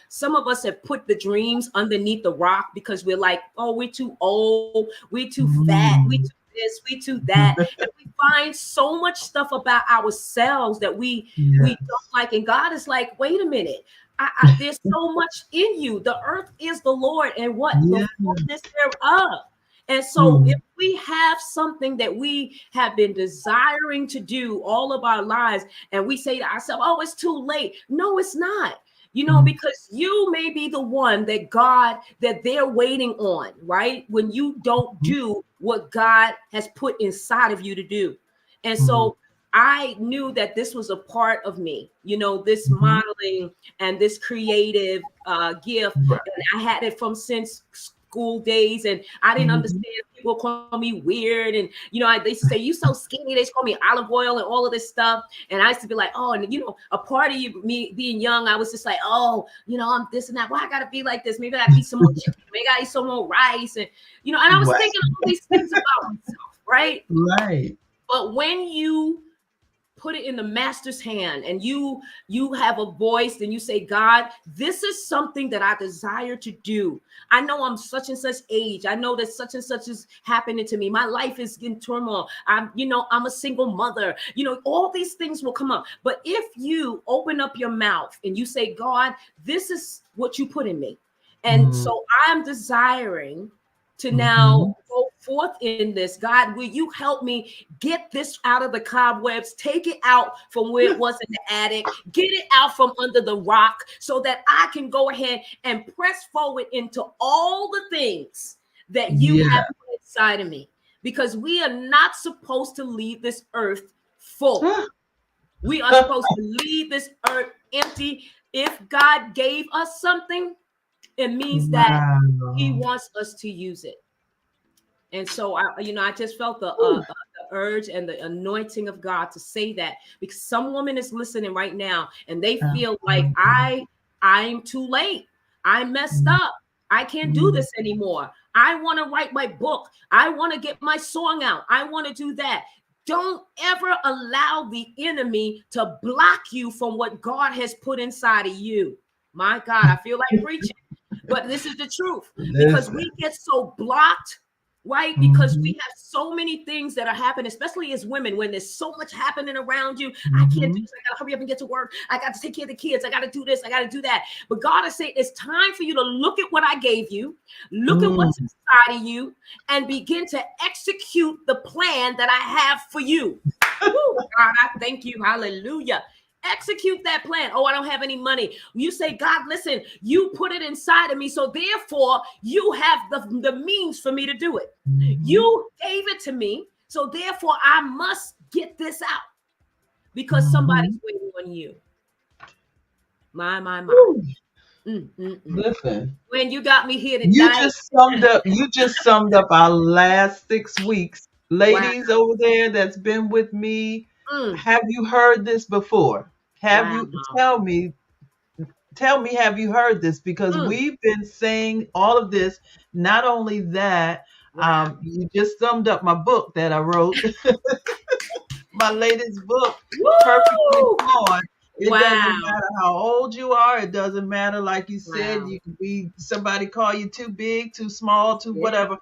Speaker 2: some of us have put the dreams underneath the rock because we're like, oh, we're too old, we're too fat,
Speaker 1: Mm.
Speaker 2: this, we do that, and we find so much stuff about ourselves that we
Speaker 1: Yes.
Speaker 2: don't like. And God is like, wait a minute. There's so much in you. The earth is the Lord and what the
Speaker 1: Yeah.
Speaker 2: fullness thereof. And so if
Speaker 1: Mm.
Speaker 2: we have something that we have been desiring to do all of our lives, and we say to ourselves, oh, it's too late. No, it's not.
Speaker 1: Mm.
Speaker 2: Because you may be the one that they're waiting on, right? When you don't do what God has put inside of you to do. And
Speaker 1: Mm.
Speaker 2: so I knew that this was a part of me, this
Speaker 1: Mhm.
Speaker 2: modeling and this creative gift.
Speaker 1: Right.
Speaker 2: And I had it from since school days, and I didn't
Speaker 1: Mhm.
Speaker 2: understand. People call me weird, and they used to say, "You so skinny." They used to call me olive oil and all of this stuff. And I used to be like, "Oh," and a part of me being young, I was just like, "Oh, I'm this and that. Why I gotta be like this? Maybe I gotta eat some more chicken. Maybe I gotta eat some more rice." And I was
Speaker 1: Right.
Speaker 2: thinking all these things about myself, right?
Speaker 1: Right.
Speaker 2: But when you put it in the master's hand and you have a voice and you say, God, this is something that I desire to do. I know I'm such and such age. I know that such and such is happening to me. My life is in turmoil. I'm a single mother. All these things will come up. But if you open up your mouth and you say, God, this is what you put in me, and
Speaker 1: Mm.
Speaker 2: so I'm desiring to now
Speaker 1: Mhm.
Speaker 2: go forth in this. God, will you help me get this out of the cobwebs, take it out from where it was in the attic, get it out from under the rock so that I can go ahead and press forward into all the things that you
Speaker 1: Yeah.
Speaker 2: have put inside of me. Because we are not supposed to leave this earth full. We are supposed to leave this earth empty. If God gave us something, it means that he
Speaker 1: Wow.
Speaker 2: wants us to use it. And so I just felt
Speaker 1: Whew.
Speaker 2: the urge and the anointing of God to say that, because some woman is listening right now and they feel like
Speaker 1: Absolutely.
Speaker 2: I'm too late. I messed
Speaker 1: Mm.
Speaker 2: up. I can't do
Speaker 1: Mm.
Speaker 2: this anymore. I want to write my book. I want to get my song out. I want to do that. Don't ever allow the enemy to block you from what God has put inside of you. My God, I feel like preaching, but this is the truth, because we
Speaker 1: Listen.
Speaker 2: get so blocked, right? Because we
Speaker 1: Mhm.
Speaker 2: have so many things that are happening, especially as women, when there's so much happening around you. I can't do
Speaker 1: Mhm.
Speaker 2: this. I gotta hurry up and get to work. I got to take care of the kids. I gotta do this. I gotta do that. But God is saying it's time for you to look at what I gave you, look at what's
Speaker 1: Mm.
Speaker 2: inside of you, and begin to execute the plan that I have for you. Woo, God, I thank you. Hallelujah. Execute that plan. Oh, I don't have any money. You say, God, listen, you put it inside of me. So therefore, you have the means for me to do it.
Speaker 1: Mhm.
Speaker 2: You gave it to me. So therefore, I must get this out because somebody's
Speaker 1: Mhm.
Speaker 2: waiting on you. My.
Speaker 1: Whew.
Speaker 2: Mm.
Speaker 1: Listen.
Speaker 2: When you got me here
Speaker 1: You
Speaker 2: tonight.
Speaker 1: just summed up. You just summed up our last 6 weeks,
Speaker 2: Wow.
Speaker 1: ladies over there that's been with me.
Speaker 2: Mm,
Speaker 1: Have you heard this before? Have
Speaker 2: wow.
Speaker 1: you? Tell me. Tell me. Have you heard this? Because
Speaker 2: Mm,
Speaker 1: we've been saying all of this. Not only that,
Speaker 2: wow.
Speaker 1: you just summed up my book that I wrote. My latest book, Perfectly
Speaker 2: Woo!
Speaker 1: Flawed. It doesn't
Speaker 2: Wow.
Speaker 1: matter how old you are. It doesn't matter, like you said,
Speaker 2: Wow.
Speaker 1: you can be somebody call you too big, too small, too
Speaker 2: Yeah.
Speaker 1: whatever.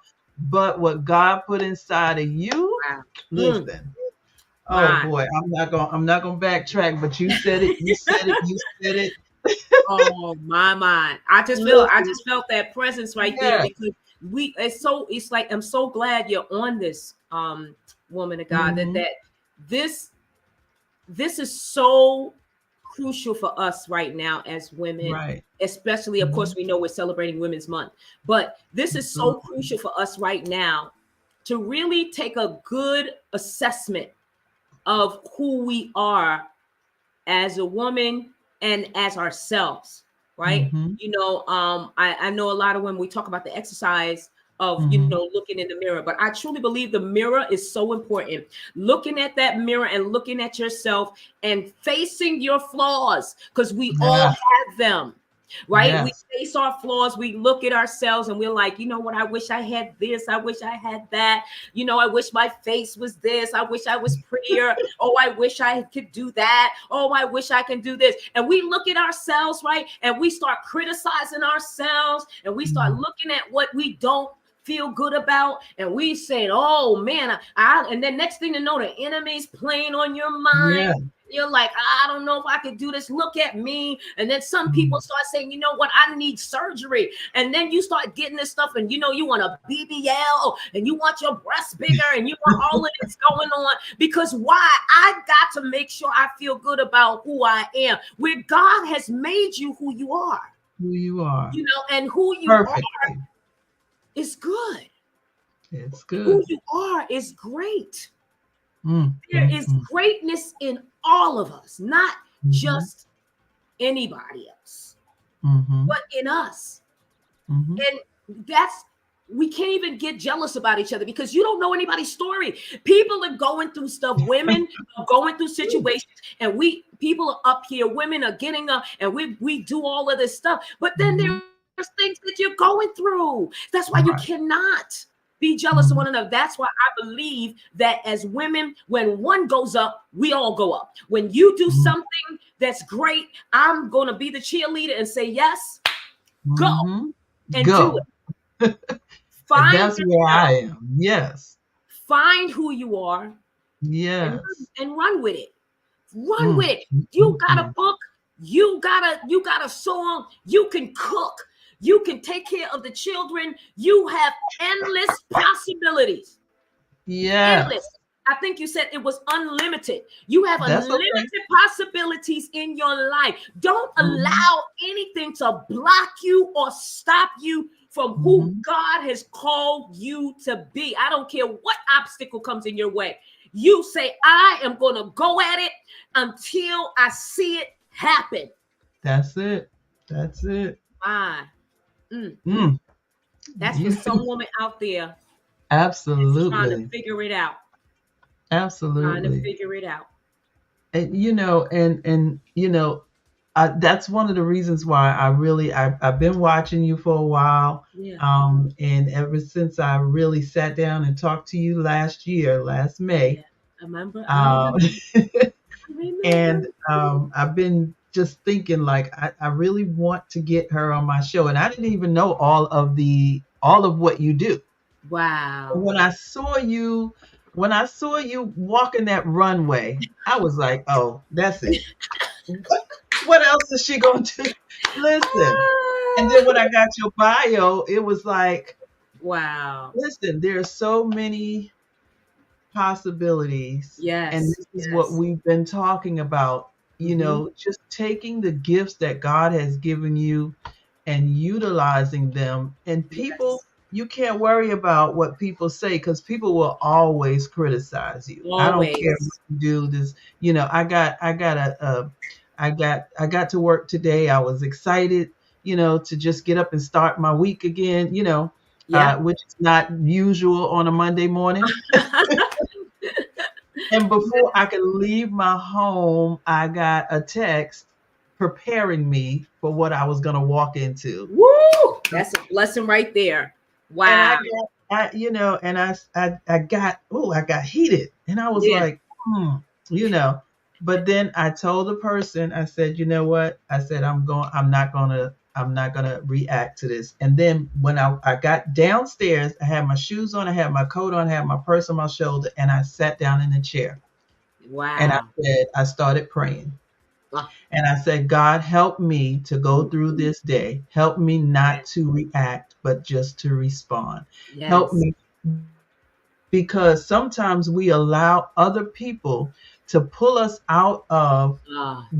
Speaker 1: But what God put inside of you,
Speaker 2: Wow. Mm,
Speaker 1: listen. Oh
Speaker 2: my.
Speaker 1: boy, I'm not gonna backtrack, but you said it, you said it, you said it.
Speaker 2: Oh my. I
Speaker 1: Listen,
Speaker 2: just felt that presence right there,
Speaker 1: yeah.
Speaker 2: because it's like I'm so glad you're on this woman of God, that
Speaker 1: Hmm.
Speaker 2: this this is so crucial for us right now as women,
Speaker 1: Right.
Speaker 2: especially, of
Speaker 1: Hmm.
Speaker 2: course, we know we're celebrating Women's Month, but this is so
Speaker 1: Absolutely.
Speaker 2: crucial for us right now to really take a good assessment of who we are as a woman and as ourselves, right?
Speaker 1: Hmm.
Speaker 2: I know a lot of when we talk about the exercise of,
Speaker 1: Hmm.
Speaker 2: looking in the mirror, but I truly believe the mirror is so important. Looking at that mirror and looking at yourself and facing your flaws, because we all
Speaker 1: Yeah.
Speaker 2: have them. Right? We
Speaker 1: Yes.
Speaker 2: face our flaws, we look at ourselves and we're like, you know what? I wish I had this. I wish I had that. I wish my face was this. I wish I was prettier. Oh, I wish I could do that. Oh, I wish I can do this. And we look at ourselves, right? And we start criticizing ourselves and we start looking at what we don't feel good about, and we said, oh man, and then next thing to know, the enemy's playing on your mind.
Speaker 1: Yeah.
Speaker 2: You're like, I don't know if I could do this. Look at me. And then some people start saying, you know what? I need surgery. And then you start getting this stuff, and you know, you want a BBL, and you want your breasts bigger, and you want all of this going on. Because why? I got to make sure I feel good about who I am, where God has made you who you are.
Speaker 1: Who you are.
Speaker 2: You know, and who you
Speaker 1: Perfect.
Speaker 2: are is good.
Speaker 1: It's good.
Speaker 2: Who you are is great. There is greatness in all of us, not just anybody else, but in us. And we can't even get jealous about each other, because you don't know anybody's story. People are going through stuff. Women are going through situations, and people are up here. Women are getting up, and we do all of this stuff. But then there's things that you're going through. That's why you cannot be jealous of one another. That's why I believe that as women, when one goes up, we all go up. When you do something that's great, I'm going to be the cheerleader and say, yes, go and do it. Find
Speaker 1: that's where I am. Yes.
Speaker 2: Find who you are.
Speaker 1: Yes.
Speaker 2: And run with it. Run with it. You got a book. You got a song. You can cook. You can take care of the children. You have endless possibilities.
Speaker 1: Yeah.
Speaker 2: Endless. I think you said it was unlimited. You have unlimited possibilities in your life. Don't allow anything to block you or stop you from who God has called you to be. I don't care what obstacle comes in your way. You say, I am going to go at it until I see it happen.
Speaker 1: That's it. That's it.
Speaker 2: That's for some woman out there.
Speaker 1: Absolutely.
Speaker 2: Trying to figure it out.
Speaker 1: Absolutely.
Speaker 2: Trying to figure it out.
Speaker 1: And that's one of the reasons why I've been watching you for a while.
Speaker 2: Yeah.
Speaker 1: And ever since I really sat down and talked to you last May.
Speaker 2: Yeah. I remember.
Speaker 1: And I've been just thinking, like, I really want to get her on my show. And I didn't even know all of what you do.
Speaker 2: Wow.
Speaker 1: When I saw you walking that runway, I was like, oh, that's it. What else is she going to do? Listen. And then when I got your bio, it was like,
Speaker 2: wow.
Speaker 1: Listen, there are so many possibilities.
Speaker 2: Yes.
Speaker 1: And this is what we've been talking about, just taking the gifts that God has given you and utilizing them. And people, you can't worry about what people say, because people will always criticize you.
Speaker 2: Always.
Speaker 1: I don't care what you do. This, I got to work today. I was excited, to just get up and start my week again, which is not usual on a Monday morning. And before I could leave my home, I got a text preparing me for what I was going to walk into.
Speaker 2: Woo! That's a blessing right there. Wow.
Speaker 1: And I got heated, and I was like, but then I told the person, I said, you know what? I said, I'm not gonna react to this. And then when I got downstairs, I had my shoes on, I had my coat on, I had my purse on my shoulder, and I sat down in a chair.
Speaker 2: Wow.
Speaker 1: And I started praying. Wow. And I said, God, help me to go through this day. Help me not to react, but just to respond. Yes. Help me. Because sometimes we allow other people to pull us out of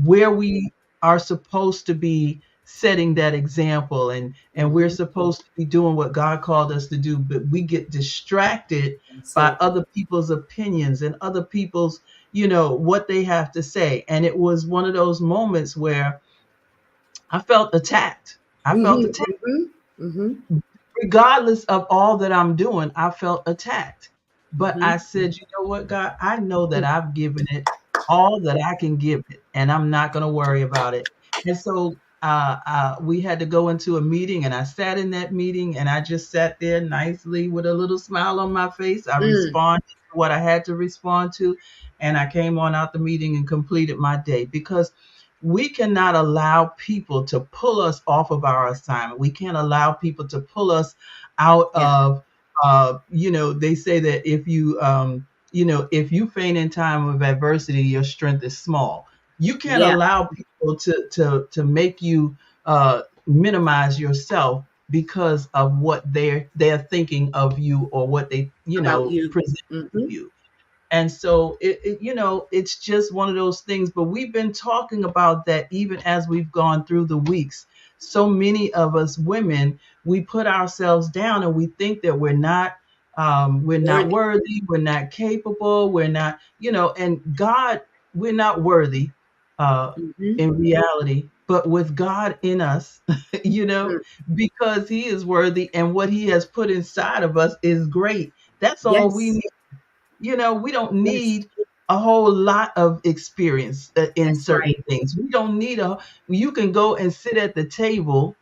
Speaker 1: where we are supposed to be setting that example, and we're supposed to be doing what God called us to do, but we get distracted by other people's opinions and other people's, what they have to say. And it was one of those moments where I felt attacked. I felt attacked. Regardless of all that I'm doing, I felt attacked. But I said, you know what, God, I know that I've given it all that I can give it, and I'm not going to worry about it. And so we had to go into a meeting, and I sat in that meeting, and I just sat there nicely with a little smile on my face. I responded to what I had to respond to, and I came on out the meeting and completed my day, because we cannot allow people to pull us off of our assignment. We can't allow people to pull us out of They say that if you faint in time of adversity, your strength is small. You can't
Speaker 2: Yeah,
Speaker 1: allow people to make you minimize yourself because of what they're thinking of you, or what they
Speaker 2: about you.
Speaker 1: present to
Speaker 2: Hmm.
Speaker 1: you. And so it's just one of those things. But we've been talking about that even as we've gone through the weeks. So many of us women, we put ourselves down and we think that we're not
Speaker 2: Worthy.
Speaker 1: worthy, we're not capable, we're not, and God, we're not worthy
Speaker 2: Hmm.
Speaker 1: in reality, but with God in us, you know, because He is worthy and what He has put inside of us is great. That's all we
Speaker 2: Yes,
Speaker 1: need. We don't
Speaker 2: yes,
Speaker 1: need a whole lot of experience in
Speaker 2: that's
Speaker 1: certain
Speaker 2: right.
Speaker 1: things. We don't need you can go and sit at the table,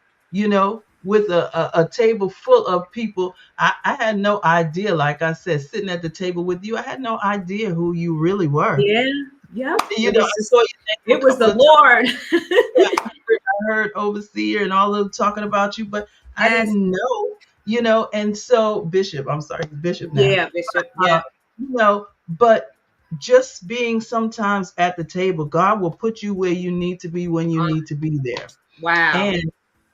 Speaker 1: with a table full of people. I had no idea, like I said, sitting at the table with you, I had no idea who you really were.
Speaker 2: Yeah, yep. It
Speaker 1: I
Speaker 2: was
Speaker 1: saw
Speaker 2: just,
Speaker 1: your name
Speaker 2: it
Speaker 1: a
Speaker 2: was
Speaker 1: couple
Speaker 2: the
Speaker 1: of times.
Speaker 2: Lord.
Speaker 1: Yeah, I heard overseer and all of them talking about you, but I
Speaker 2: Yes.
Speaker 1: didn't know, and so Bishop, I'm sorry, he's Bishop now.
Speaker 2: Yeah, Bishop.
Speaker 1: uh,
Speaker 2: Yeah.
Speaker 1: but just being sometimes at the table, God will put you where you need to be when you
Speaker 2: Uh,
Speaker 1: need to be there.
Speaker 2: wow.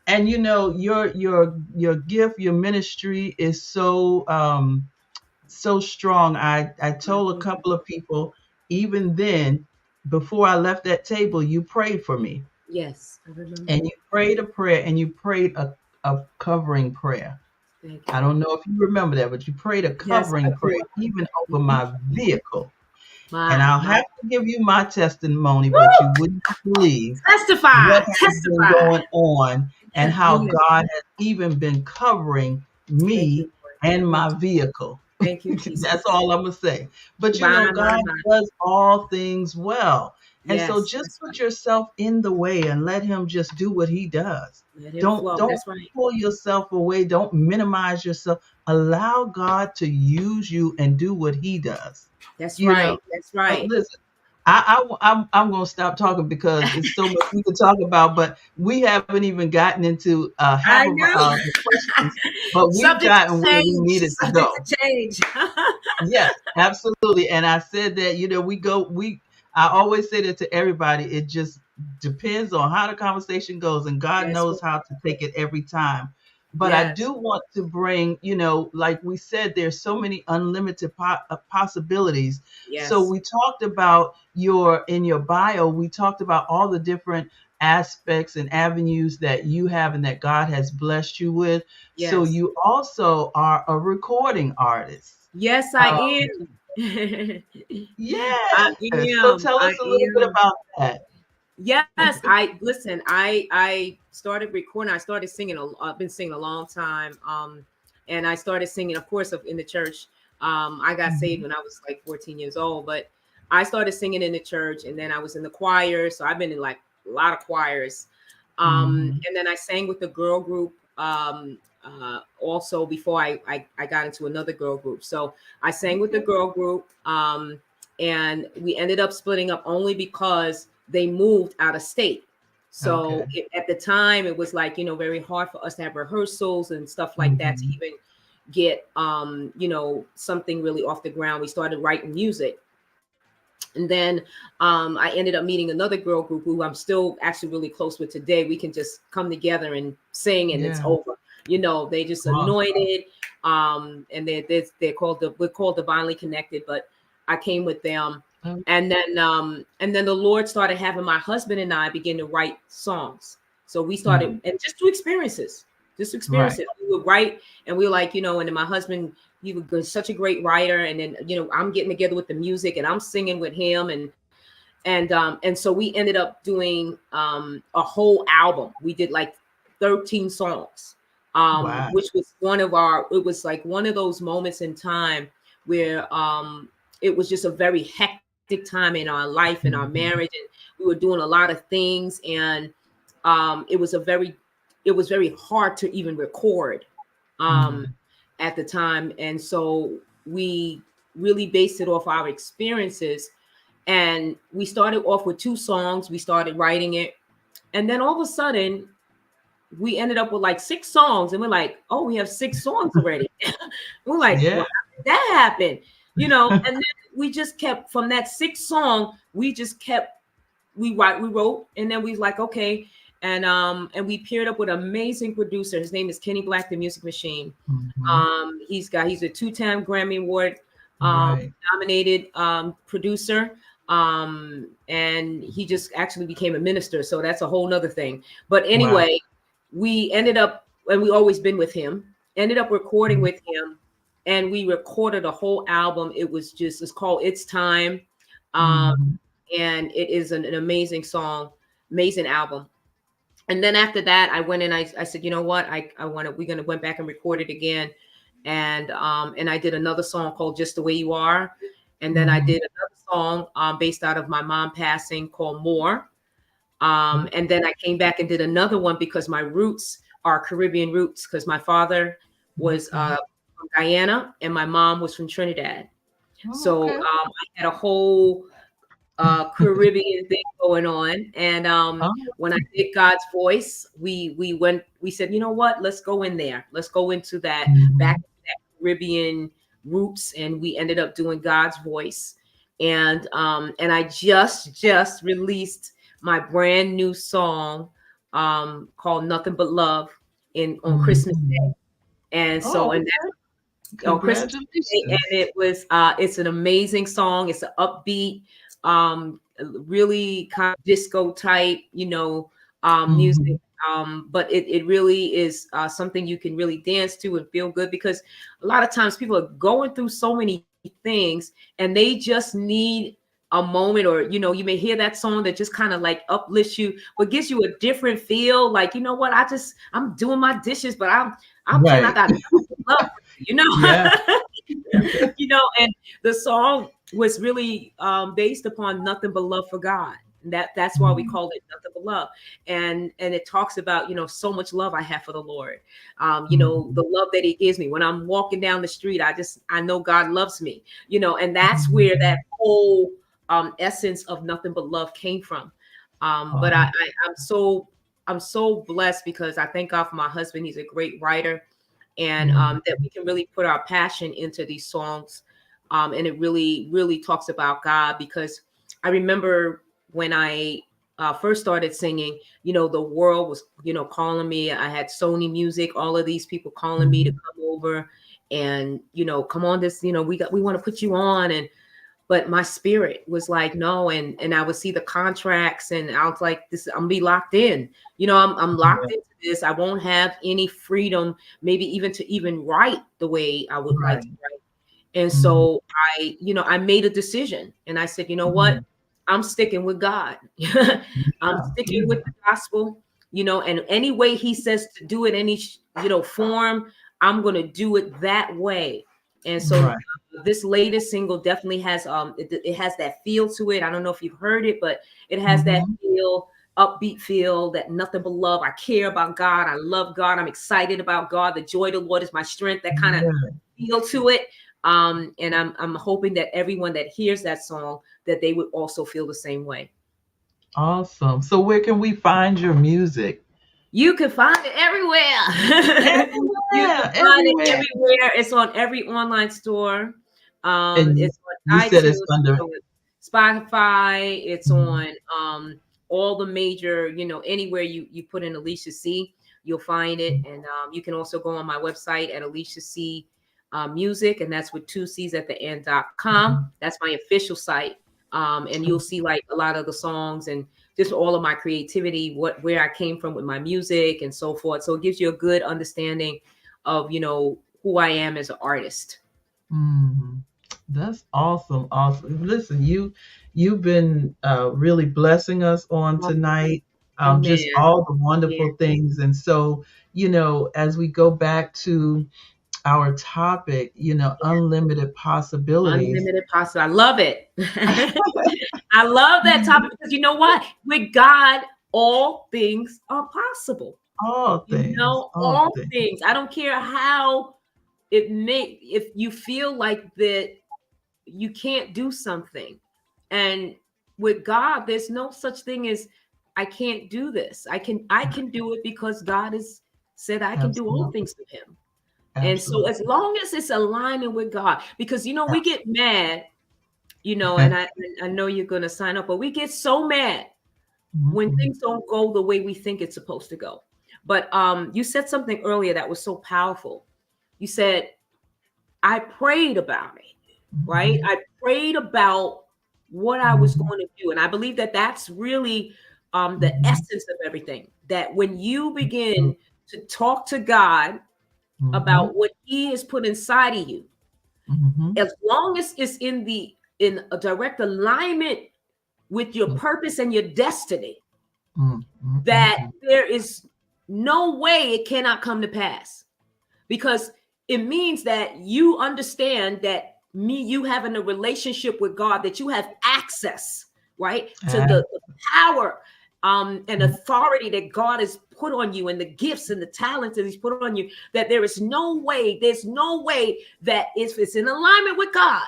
Speaker 1: And your gift, your ministry is so strong. I told a
Speaker 2: Mhm.
Speaker 1: couple of people, even then, before I left that table, you prayed for me,
Speaker 2: Yes, I remember.
Speaker 1: and you prayed a prayer, and you prayed a covering prayer.
Speaker 2: Thank
Speaker 1: I
Speaker 2: you.
Speaker 1: don't know if you remember that, but you prayed a
Speaker 2: Yes, I
Speaker 1: covering prayer
Speaker 2: do.
Speaker 1: even over
Speaker 2: Mhm.
Speaker 1: my vehicle. And
Speaker 2: My,
Speaker 1: I'll
Speaker 2: my.
Speaker 1: have to give you my testimony, but you
Speaker 2: Woo!
Speaker 1: would not believe
Speaker 2: Testify,
Speaker 1: what has been
Speaker 2: testify.
Speaker 1: going on and how
Speaker 2: Yes.
Speaker 1: God has even been covering
Speaker 2: Thank you,
Speaker 1: me
Speaker 2: Lord.
Speaker 1: and
Speaker 2: Yes.
Speaker 1: my vehicle.
Speaker 2: Thank you,
Speaker 1: That's
Speaker 2: Jesus.
Speaker 1: all I'm going to say. But
Speaker 2: My,
Speaker 1: God
Speaker 2: my.
Speaker 1: does all things well. And so
Speaker 2: Yes,
Speaker 1: just
Speaker 2: that's
Speaker 1: put
Speaker 2: right.
Speaker 1: yourself in the way and let Him just do what He does.
Speaker 2: Let him
Speaker 1: Don't
Speaker 2: flow.
Speaker 1: don't
Speaker 2: That's right.
Speaker 1: pull yourself away. Don't minimize yourself. Allow God to use you and do what He does.
Speaker 2: That's
Speaker 1: You know,
Speaker 2: right. That's right.
Speaker 1: listen, I'm going to stop talking because it's so much we could talk about, but we haven't even gotten into half
Speaker 2: I
Speaker 1: of
Speaker 2: know.
Speaker 1: the questions, but we've
Speaker 2: Subject
Speaker 1: gotten
Speaker 2: to
Speaker 1: where we
Speaker 2: change.
Speaker 1: needed to
Speaker 2: Subject
Speaker 1: go.
Speaker 2: to change.
Speaker 1: Yes, absolutely. And I said that, I always say that to everybody. It just depends on how the conversation goes, and God
Speaker 2: That's
Speaker 1: knows
Speaker 2: right.
Speaker 1: how to take it every time. But I
Speaker 2: Yes.
Speaker 1: do want to bring, like we said, there's so many unlimited possibilities. So
Speaker 2: Yes.
Speaker 1: we talked about in your bio, we talked about all the different aspects and avenues that you have and that God has blessed you with. So
Speaker 2: Yes.
Speaker 1: you also are a recording artist.
Speaker 2: Yes, I
Speaker 1: Um,
Speaker 2: am. I
Speaker 1: yes. So
Speaker 2: am.
Speaker 1: tell
Speaker 2: I
Speaker 1: us a little bit
Speaker 2: am.
Speaker 1: about that.
Speaker 2: Yes, I listen. I started recording. I started singing. I've been singing a long time. And I started singing, of course, in the church. I got saved
Speaker 1: Mhm.
Speaker 2: when I was like 14 years old, but I started singing in the church, and then I was in the choir. So I've been in like a lot of choirs.
Speaker 1: Mhm.
Speaker 2: And then I sang with the girl group. Also before I got into another girl group. So I sang with the
Speaker 1: Okay.
Speaker 2: girl group. And we ended up splitting up only because they moved out of state. So
Speaker 1: Okay.
Speaker 2: at the time, it was like, very hard for us to have rehearsals and stuff like that to
Speaker 1: Mhm.
Speaker 2: even get, something really off the ground. We started writing music. And then I ended up meeting another girl group who I'm still actually really close with today. We can just come together and sing and it's
Speaker 1: Yeah.
Speaker 2: over. They just
Speaker 1: Awesome.
Speaker 2: anointed. And they're called we're called divinely connected, but I came with them.
Speaker 1: Oh,
Speaker 2: And then the Lord started having my husband and I begin to write songs. So we started,
Speaker 1: mhm.
Speaker 2: and just through experiences,
Speaker 1: Right.
Speaker 2: we would write, and we were like, and then my husband, he was such a great writer, and then I'm getting together with the music and I'm singing with him, and so we ended up doing a whole album. We did like 13 songs,
Speaker 1: Wow.
Speaker 2: which was it was like one of those moments in time where it was just a very hectic time in our life and our marriage,
Speaker 1: Mhm.
Speaker 2: and we were doing a lot of things, and it was very hard to even record um,
Speaker 1: Mhm.
Speaker 2: at the time, and so we really based it off our experiences. And we started off with two songs. We started writing it, and then all of a sudden, we ended up with like 6 songs, and we're like, oh, we have 6 songs already. We're like,
Speaker 1: Yeah.
Speaker 2: well, how did that happen? And then we just kept from that 6 song, we just kept we wrote, and then we was like, okay, and we paired up with an amazing producer. His name is Kenny Black, the Music Machine.
Speaker 1: Hmm.
Speaker 2: He's a 2-time Grammy Award
Speaker 1: Right.
Speaker 2: nominated producer. And he just actually became a minister, so that's a whole nother thing. But
Speaker 1: Wow.
Speaker 2: anyway, we ended up, and we always been with him, ended up recording with him, and we recorded a whole album. It's called It's Time. Um,
Speaker 1: Hmm.
Speaker 2: and it is an amazing song, amazing album. And then after that, I went and I said, you know what, I want to, we're gonna went back and record it again, and I did another song called Just the Way You Are, and then I
Speaker 1: Hmm.
Speaker 2: did another song based out of my mom passing called More, and then I came back and did another one because my roots are Caribbean roots, because my father was
Speaker 1: Okay.
Speaker 2: from Guyana and my mom was from Trinidad.
Speaker 1: Oh,
Speaker 2: So
Speaker 1: okay.
Speaker 2: I had a whole Caribbean thing going on. And
Speaker 1: Oh.
Speaker 2: when I did God's voice, we said, you know what, let's go in there. Let's go into that, back
Speaker 1: Mhm.
Speaker 2: into that Caribbean roots. And we ended up doing God's voice. And I just released my brand new song called Nothing But Love in on Christmas Day.
Speaker 1: Mhm.
Speaker 2: And so,
Speaker 1: Oh,
Speaker 2: and
Speaker 1: okay.
Speaker 2: on Christmas Day,
Speaker 1: Congratulations.
Speaker 2: and it's an amazing song. It's an upbeat, really kind of disco type, music.
Speaker 1: Mhm.
Speaker 2: But it really is something you can really dance to and feel good, because a lot of times people are going through so many things and they just need a moment, or you may hear that song that just kind of like uplifts you but gives you a different feel, like, you know what, I'm doing my dishes, but I'm saying I
Speaker 1: Right.
Speaker 2: got nothing but love for you,
Speaker 1: Yeah.
Speaker 2: and the song was really based upon nothing but love for God. That's why we
Speaker 1: Mhm.
Speaker 2: call it Nothing But Love. And it talks about, so much love I have for the Lord. The
Speaker 1: Mhm.
Speaker 2: love that he gives me when I'm walking down the street. I know God loves me, and that's where that
Speaker 1: Mhm.
Speaker 2: whole essence of Nothing But Love came from. But
Speaker 1: Oh.
Speaker 2: I'm so blessed, because I thank God for my husband. He's a great writer, and
Speaker 1: Mhm.
Speaker 2: that we can really put our passion into these songs. And it really, really talks about God, because I remember when I first started singing, the world was, calling me. I had Sony Music, all of these people calling me to
Speaker 1: Mhm.
Speaker 2: come over and, come on this, we want to put you on. But my spirit was like, no. And I would see the contracts, and I was like, this, I'm gonna be locked in. I'm
Speaker 1: Yeah.
Speaker 2: locked into this. I won't have any freedom, maybe even to even write the way I would like to
Speaker 1: Right.
Speaker 2: write. And
Speaker 1: Mhm.
Speaker 2: so I made a decision, and I said, you know what,
Speaker 1: Mhm.
Speaker 2: I'm sticking with God. I'm
Speaker 1: Yeah.
Speaker 2: sticking with
Speaker 1: Yeah.
Speaker 2: the gospel, and any way he says to do it, any form, I'm gonna do it that way. And so
Speaker 1: Right.
Speaker 2: this latest single definitely has it has that feel to it. I don't know if you've heard it, but it has that
Speaker 1: Mhm.
Speaker 2: feel, upbeat feel, that nothing but love. I care about God. I love God. I'm excited about God. The joy of the Lord is my strength. That kind of
Speaker 1: Yeah.
Speaker 2: feel to it. And I'm hoping that everyone that hears that song, that they would also feel the same way.
Speaker 1: Awesome. So where can we find your music?
Speaker 2: You can find it everywhere. You can
Speaker 1: Everywhere.
Speaker 2: find it
Speaker 1: Everywhere.
Speaker 2: everywhere. It's on every online store.
Speaker 1: And you,
Speaker 2: It's
Speaker 1: you
Speaker 2: on
Speaker 1: said
Speaker 2: iTunes,
Speaker 1: it's
Speaker 2: it's
Speaker 1: under.
Speaker 2: on Spotify, it's
Speaker 1: Mhm.
Speaker 2: on all the major, anywhere you put in Alicia C, you'll find it. And you can also go on my website at Alicia C Music, and that's with 2 C's at the end.com.
Speaker 1: Mhm.
Speaker 2: That's my official site. And you'll see like a lot of the songs and just all of my creativity, where I came from with my music and so forth. So it gives you a good understanding of, who I am as an artist.
Speaker 1: Mhm. That's awesome. Awesome. Listen, you've been really blessing us on
Speaker 2: Oh,
Speaker 1: tonight.
Speaker 2: amen.
Speaker 1: Just all the
Speaker 2: Yeah.
Speaker 1: wonderful things. And so, as we go back to our topic, unlimited possibilities.
Speaker 2: Unlimited possible. I love it. I love that topic, because you know what? With God, all things are possible.
Speaker 1: All
Speaker 2: All
Speaker 1: things.
Speaker 2: things. I don't care how if you feel like that you can't do something. And with God, there's no such thing as I can't do this. I can do it because God has said I can do all
Speaker 1: Absolutely.
Speaker 2: things through him. And so
Speaker 1: Absolutely.
Speaker 2: as long as it's aligning with God, because we get mad, and
Speaker 1: Yeah.
Speaker 2: I know you're gonna sign up, but we get so mad when
Speaker 1: Mhm.
Speaker 2: things don't go the way we think it's supposed to go. But you said something earlier that was so powerful. You said, I prayed about it, right?
Speaker 1: Mhm.
Speaker 2: I prayed about what I was
Speaker 1: Mhm.
Speaker 2: going to do. And I believe that that's really the
Speaker 1: Mhm.
Speaker 2: essence of everything. That when you begin to talk to God
Speaker 1: Mhm.
Speaker 2: about what He has put inside of you,
Speaker 1: Mhm.
Speaker 2: as long as it's in a direct alignment with your purpose and your destiny,
Speaker 1: Mhm.
Speaker 2: that
Speaker 1: Mhm.
Speaker 2: there is no way it cannot come to pass, because it means that you understand that you having a relationship with God, that you have access, right, to
Speaker 1: Ah.
Speaker 2: the power and authority that God has put on you, and the gifts and the talents that He's put on you, that there's no way that if it's in alignment with God,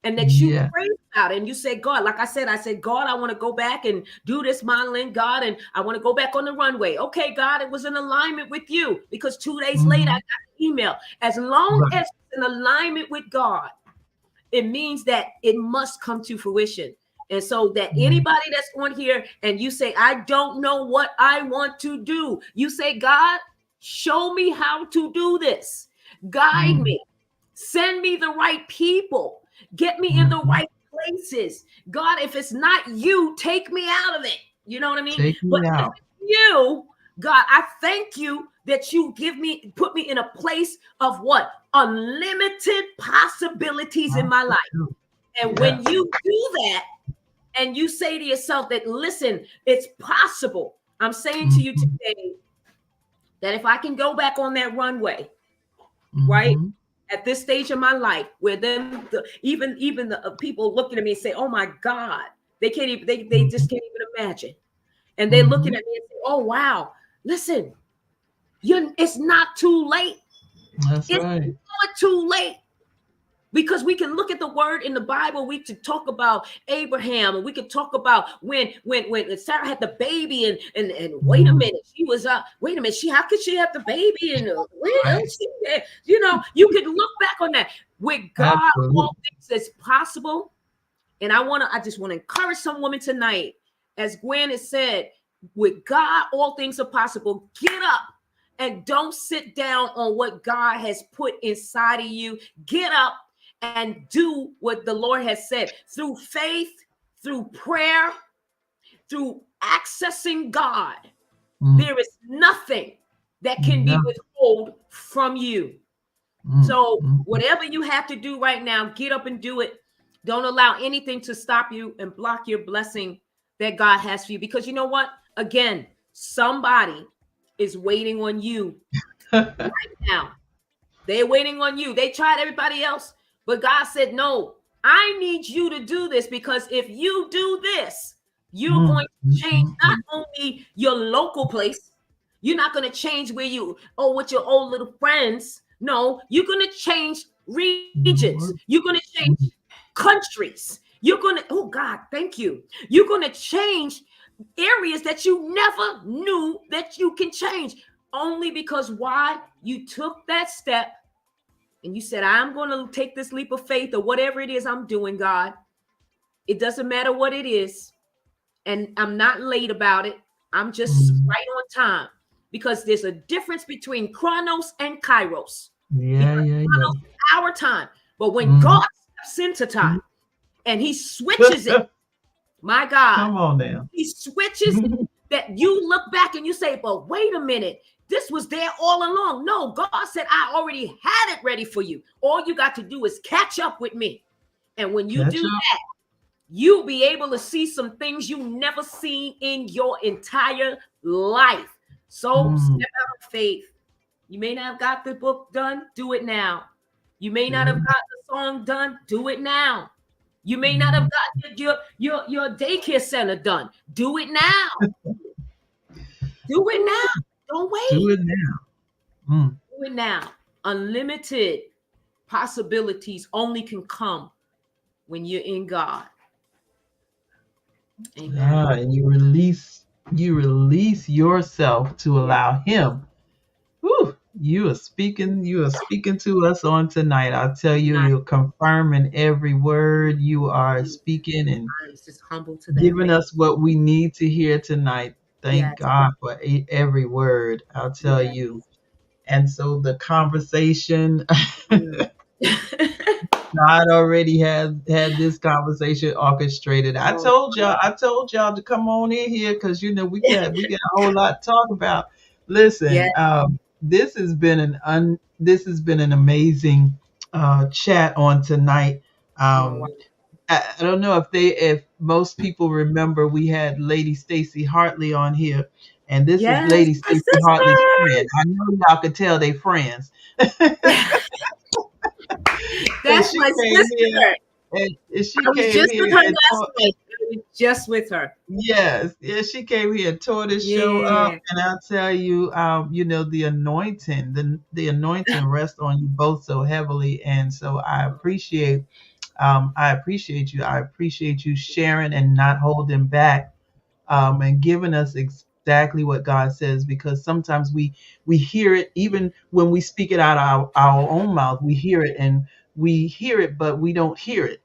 Speaker 2: and that you
Speaker 1: Yeah.
Speaker 2: pray about it and you say, God, like I said, God, I want to go back and do this modeling, God, and I want to go back on the runway. Okay, God, it was in alignment with you, because 2 days later I
Speaker 1: Mhm.
Speaker 2: got the email. As long
Speaker 1: Right.
Speaker 2: as it's in alignment with God, it means that it must come to fruition. And so that
Speaker 1: Mhm.
Speaker 2: anybody that's on here and you say, I don't know what I want to do, you say, God, show me how to do this. Guide
Speaker 1: Mhm.
Speaker 2: me. Send me the right people. Get me in the
Speaker 1: Mhm.
Speaker 2: right places. God, if it's not you, take me out of it. You know what I mean?
Speaker 1: Take
Speaker 2: But
Speaker 1: me
Speaker 2: if
Speaker 1: out.
Speaker 2: it's you, God, I thank you that you put me in a place of what? Unlimited possibilities in my life. And
Speaker 1: Yeah.
Speaker 2: when you do that, and you say to yourself that, listen, it's possible. I'm saying to you
Speaker 1: Mhm.
Speaker 2: today that if I can go back on that runway, right,
Speaker 1: Mhm.
Speaker 2: at this stage of my life, where even the people looking at me and say, "Oh my God," they can't even they just
Speaker 1: Mhm.
Speaker 2: can't even imagine, and they're looking
Speaker 1: Mhm.
Speaker 2: at me and say, "Oh wow, listen, it's not too late.
Speaker 1: That's
Speaker 2: It's
Speaker 1: right.
Speaker 2: not too late." Because we can look at the word in the Bible, we could talk about Abraham, and we could talk about when Sarah had the baby, and wait a
Speaker 1: Mhm.
Speaker 2: minute, she was wait a minute, how could she have the baby, and where
Speaker 1: Right.
Speaker 2: else you could look back on that. With God, all
Speaker 1: Absolutely.
Speaker 2: things is possible. And I just want to encourage some women tonight, as Gwen has said, with God, all things are possible. Get up and don't sit down on what God has put inside of you. Get up and do what the Lord has said through faith, through prayer, through accessing God.
Speaker 1: Mm.
Speaker 2: There is nothing that can be
Speaker 1: Enough.
Speaker 2: withheld from you.
Speaker 1: Mm.
Speaker 2: So,
Speaker 1: Mm.
Speaker 2: whatever you have to do right now, get up and do it. Don't allow anything to stop you and block your blessing that God has for you. Because you know what? Again, somebody is waiting on you right now. They're waiting on you. They tried everybody else, but God said, no, I need you to do this, because if you do this, you're
Speaker 1: Mm.
Speaker 2: going to
Speaker 1: Mm.
Speaker 2: change
Speaker 1: Mm.
Speaker 2: not
Speaker 1: Mm.
Speaker 2: only your local place, you're not going to change with your old little friends. No, you're going to change regions.
Speaker 1: Lord.
Speaker 2: You're going to change
Speaker 1: Mm.
Speaker 2: countries. You're going to, oh God, thank you. You're going to change areas that you never knew that you can change, only because why? You took that step and you said, I'm going to take this leap of faith, or whatever it is I'm doing, God. It doesn't matter what it is. And I'm not late about it. I'm just
Speaker 1: Mm.
Speaker 2: right on time, because there's a difference between chronos and kairos,
Speaker 1: Yeah.
Speaker 2: because
Speaker 1: Yeah. Yeah.
Speaker 2: chronos is our time. But when
Speaker 1: Mhm.
Speaker 2: God steps into time and he switches it, my God,
Speaker 1: Come on now.
Speaker 2: he switches that, you look back and you say, but wait a minute, this was there all along. No, God said, I already had it ready for you. All you got to do is catch up with me. And when you
Speaker 1: Catch
Speaker 2: do
Speaker 1: up.
Speaker 2: that, you'll be able to see some things you never seen in your entire life. So
Speaker 1: Mm.
Speaker 2: step out of faith. You may not have got the book done, do it now. You may not
Speaker 1: Do
Speaker 2: have
Speaker 1: it.
Speaker 2: got the song done, do it now. You may not have
Speaker 1: Mm.
Speaker 2: gotten your daycare center done. Do it now. Do it now. Don't
Speaker 1: Do
Speaker 2: wait.
Speaker 1: it now. Mm.
Speaker 2: Do it now. Unlimited possibilities only can come when you're in God. Amen.
Speaker 1: And you release You release yourself to
Speaker 2: Yeah.
Speaker 1: allow Him. Whew, you are speaking to us on tonight. I tell you,
Speaker 2: Not,
Speaker 1: you're confirming every word you are speaking and
Speaker 2: I'm just humble to that.
Speaker 1: giving us what we need to hear tonight. Thank
Speaker 2: Yes.
Speaker 1: God for every word. I'll tell
Speaker 2: Yeah.
Speaker 1: you. And so the conversation,
Speaker 2: Mm.
Speaker 1: God already had this conversation orchestrated.
Speaker 2: Oh,
Speaker 1: I told y'all to come on in here because we got a whole lot to talk about. Listen,
Speaker 2: yeah.
Speaker 1: this has been an amazing chat on tonight.
Speaker 2: Oh, wow.
Speaker 1: I don't know if most people remember we had Lady Stacy Hartley on here, and this is
Speaker 2: Yes,
Speaker 1: Lady
Speaker 2: my
Speaker 1: Stacy Hartley's friend.
Speaker 2: sister.
Speaker 1: I know y'all could tell they friends. And
Speaker 2: That's
Speaker 1: she
Speaker 2: my
Speaker 1: came here
Speaker 2: sister.
Speaker 1: and she
Speaker 2: I was
Speaker 1: came
Speaker 2: just
Speaker 1: here
Speaker 2: with her
Speaker 1: and
Speaker 2: last
Speaker 1: tore,
Speaker 2: night. I was just with her.
Speaker 1: yes, yeah, she came here and tore this show up.
Speaker 2: Yeah.
Speaker 1: And I'll tell you, the anointing rests on you both so heavily. And so I appreciate you. I appreciate you sharing and not holding back, and giving us exactly what God says, because sometimes we hear it even when we speak it out of our own mouth. We hear it, but we don't hear it.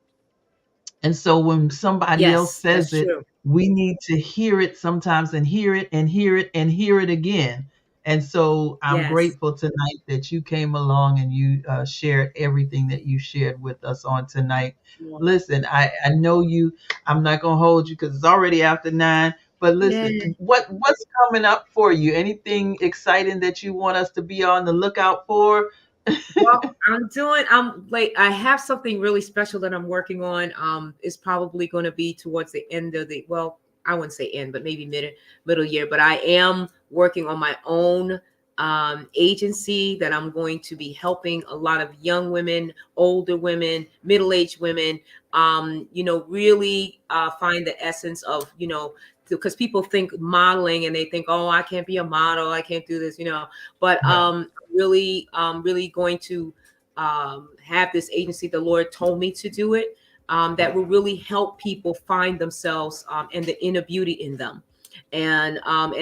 Speaker 1: And so when somebody else
Speaker 2: Yes,
Speaker 1: says
Speaker 2: that's
Speaker 1: it,
Speaker 2: true.
Speaker 1: we need to hear it sometimes and hear it and hear it and hear it again. And so I'm
Speaker 2: Yes.
Speaker 1: grateful tonight that you came along and you shared everything that you shared with us on tonight.
Speaker 2: Yeah.
Speaker 1: Listen, I know you. I'm not gonna hold you because it's already after 9. But listen,
Speaker 2: Yeah.
Speaker 1: what's coming up for you? Anything exciting that you want us to be on the lookout for?
Speaker 2: Well, I'm like, I have something really special that I'm working on. It's probably going to be towards the end of the, well, I wouldn't say end, but maybe middle year. But I am working on my own agency that I'm going to be helping a lot of young women, older women, middle-aged women, really find the essence of, because people think modeling and they think, oh, I can't be a model, I can't do this. But
Speaker 1: Right.
Speaker 2: really going to have this agency. The Lord told me to do it. That will really help people find themselves and the inner beauty in them, and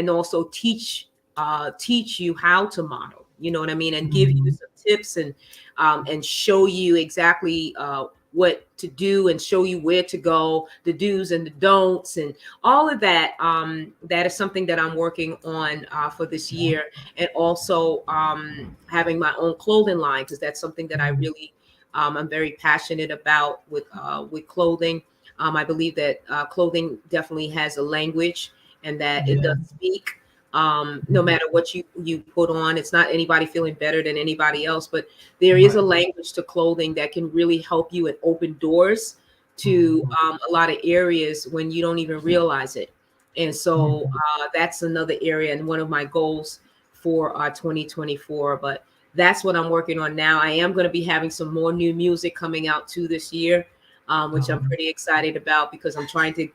Speaker 2: also teach you how to model. You know what I mean, and give you
Speaker 1: Mhm.
Speaker 2: some tips and show you exactly what to do and show you where to go, the do's and the don'ts, and all of that. That is something that I'm working on for this year, and also having my own clothing line, because that's something that I
Speaker 1: Mhm.
Speaker 2: really I'm very passionate about with clothing. I believe that clothing definitely has a language, and that it
Speaker 1: Yeah.
Speaker 2: does speak. No matter what you put on, it's not anybody feeling better than anybody else, but there is a
Speaker 1: Right.
Speaker 2: language to clothing that can really help you and open doors to
Speaker 1: Mhm.
Speaker 2: a lot of areas when you don't even realize it. And so
Speaker 1: Mhm.
Speaker 2: that's another area and one of my goals for 2024. But that's what I'm working on now. I am going to be having some more new music coming out too this year, which I'm
Speaker 1: Um,
Speaker 2: pretty excited about, because I'm trying to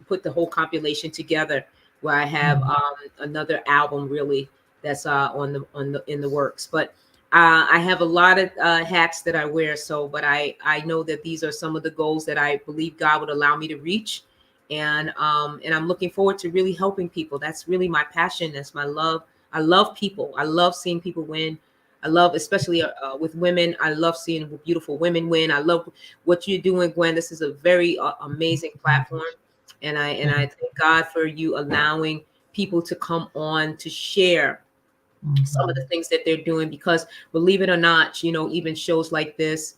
Speaker 2: put the whole compilation together where I have
Speaker 1: mhm.
Speaker 2: another album really that's on the in the works. But I have a lot of hats that I wear. So, but I know that these are some of the goals that I believe God would allow me to reach, and I'm looking forward to really helping people. That's really my passion. That's my love. I love people. I love seeing people win. I love, especially with women. I love seeing beautiful women win. I love what you're doing, Gwen. This is a very amazing platform, and I thank God for you allowing people to come on to share some of the
Speaker 1: Mhm.
Speaker 2: things that they're doing, because believe it or not, even shows like this,